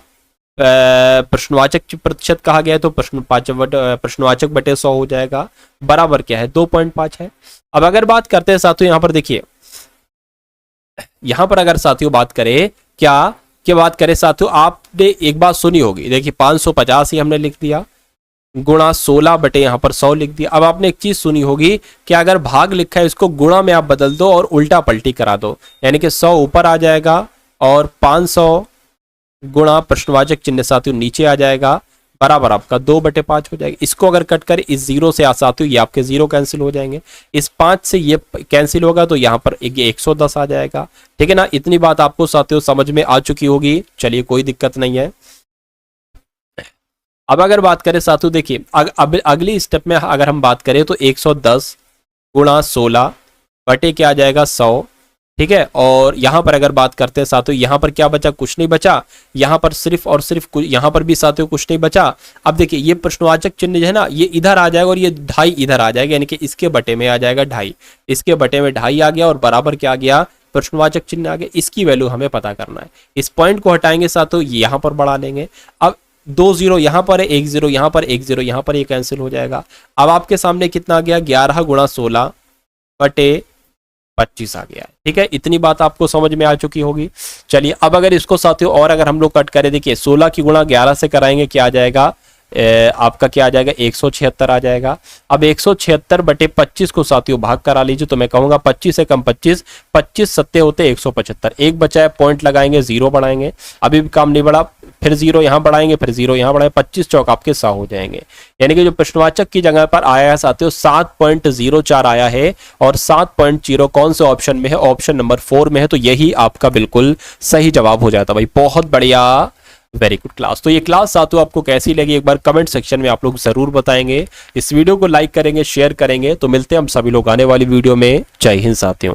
प्रश्नवाचक प्रतिशत कहा गया है तो प्रश्नवाचक बटे 100 हो जाएगा, बराबर क्या है 2.5 है। अब अगर बात करते हैं साथियों यहाँ पर देखिए, यहाँ पर अगर साथियों बात करें क्या बात करें साथियों, आपने एक बात सुनी होगी, देखिए 550 ही हमने लिख दिया गुणा 16 बटे यहाँ पर 100 लिख दिया। अब आपने एक चीज सुनी होगी कि अगर भाग लिखा है इसको गुणा में आप बदल दो और उल्टा पलटी करा दो, यानी कि 100 ऊपर आ जाएगा और 500 गुणा प्रश्नवाचक चिन्ह साथियों नीचे आ जाएगा, बराबर आपका 2/5 हो जाएगा। इसको अगर कट करें इस जीरो से साथियों ये आपके जीरो कैंसिल हो जाएंगे, इस 5 से ये कैंसिल होगा तो यहाँ पर 110 आ जाएगा, ठीक है ना। इतनी बात आपको साथियों समझ में आ चुकी होगी, चलिए कोई दिक्कत नहीं है। अब अगर बात करें साथियों देखिए अब अगली स्टेप में अगर हम बात करें तो 110 गुणा 16 बटे क्या आ जाएगा 100, ठीक है। और यहां पर अगर बात करते हैं साथियों यहाँ पर क्या बचा, कुछ नहीं बचा, यहाँ पर सिर्फ और सिर्फ यहाँ पर भी साथियों कुछ नहीं बचा। अब देखिए ये प्रश्नवाचक चिन्ह जो है ना ये इधर आ जाएगा और ये 2.5 इधर आ जाएगा, यानी कि इसके बटे में आ जाएगा 2.5, इसके बटे में 2.5 आ गया और बराबर क्या आ गया प्रश्नवाचक चिन्ह आ गया। इसकी वैल्यू हमें पता करना है, इस पॉइंट को हटाएंगे साथियों यहाँ पर बढ़ा लेंगे। अब 2 0 यहाँ पर है, 1 0 यहाँ पर, 1 0 यहाँ पर, ये कैंसिल हो जाएगा। अब आपके सामने कितना आ गया 11 गुणा 16 बटे 25 आ गया है, ठीक है। इतनी बात आपको समझ में आ चुकी होगी। चलिए अब अगर इसको साथियों और अगर हम लोग कट करें, देखिए 16 की गुणा 11 से कराएंगे क्या आ जाएगा आपका क्या आ जाएगा 176 आ जाएगा। अब 176 बटे 25 को साथियों भाग करा लीजिए, तो मैं कहूंगा 25 से कम 25, 25 सत्ते होते 175, एक बचा है पॉइंट लगाएंगे, जीरो बढ़ाएंगे, अभी भी काम नहीं बढ़ा, फिर जीरो यहाँ बढ़ाएंगे, फिर जीरो यहाँ बढ़ाएंगे, 25 चौक आपके 100 हो जाएंगे। यानी कि जो प्रश्नवाचक की जगह पर आया है साथियों 7.04 आया है और 7.0 कौन से ऑप्शन में है, ऑप्शन नंबर 4 में है, तो यही आपका बिल्कुल सही जवाब हो जाता। भाई बहुत बढ़िया, वेरी गुड क्लास। तो ये क्लास साथियों आपको कैसी लगी एक बार कमेंट सेक्शन में आप लोग जरूर बताएंगे। इस वीडियो को लाइक करेंगे, शेयर करेंगे। तो मिलते हैं हम सभी लोग आने वाली वीडियो में। जय हिंद साथियों।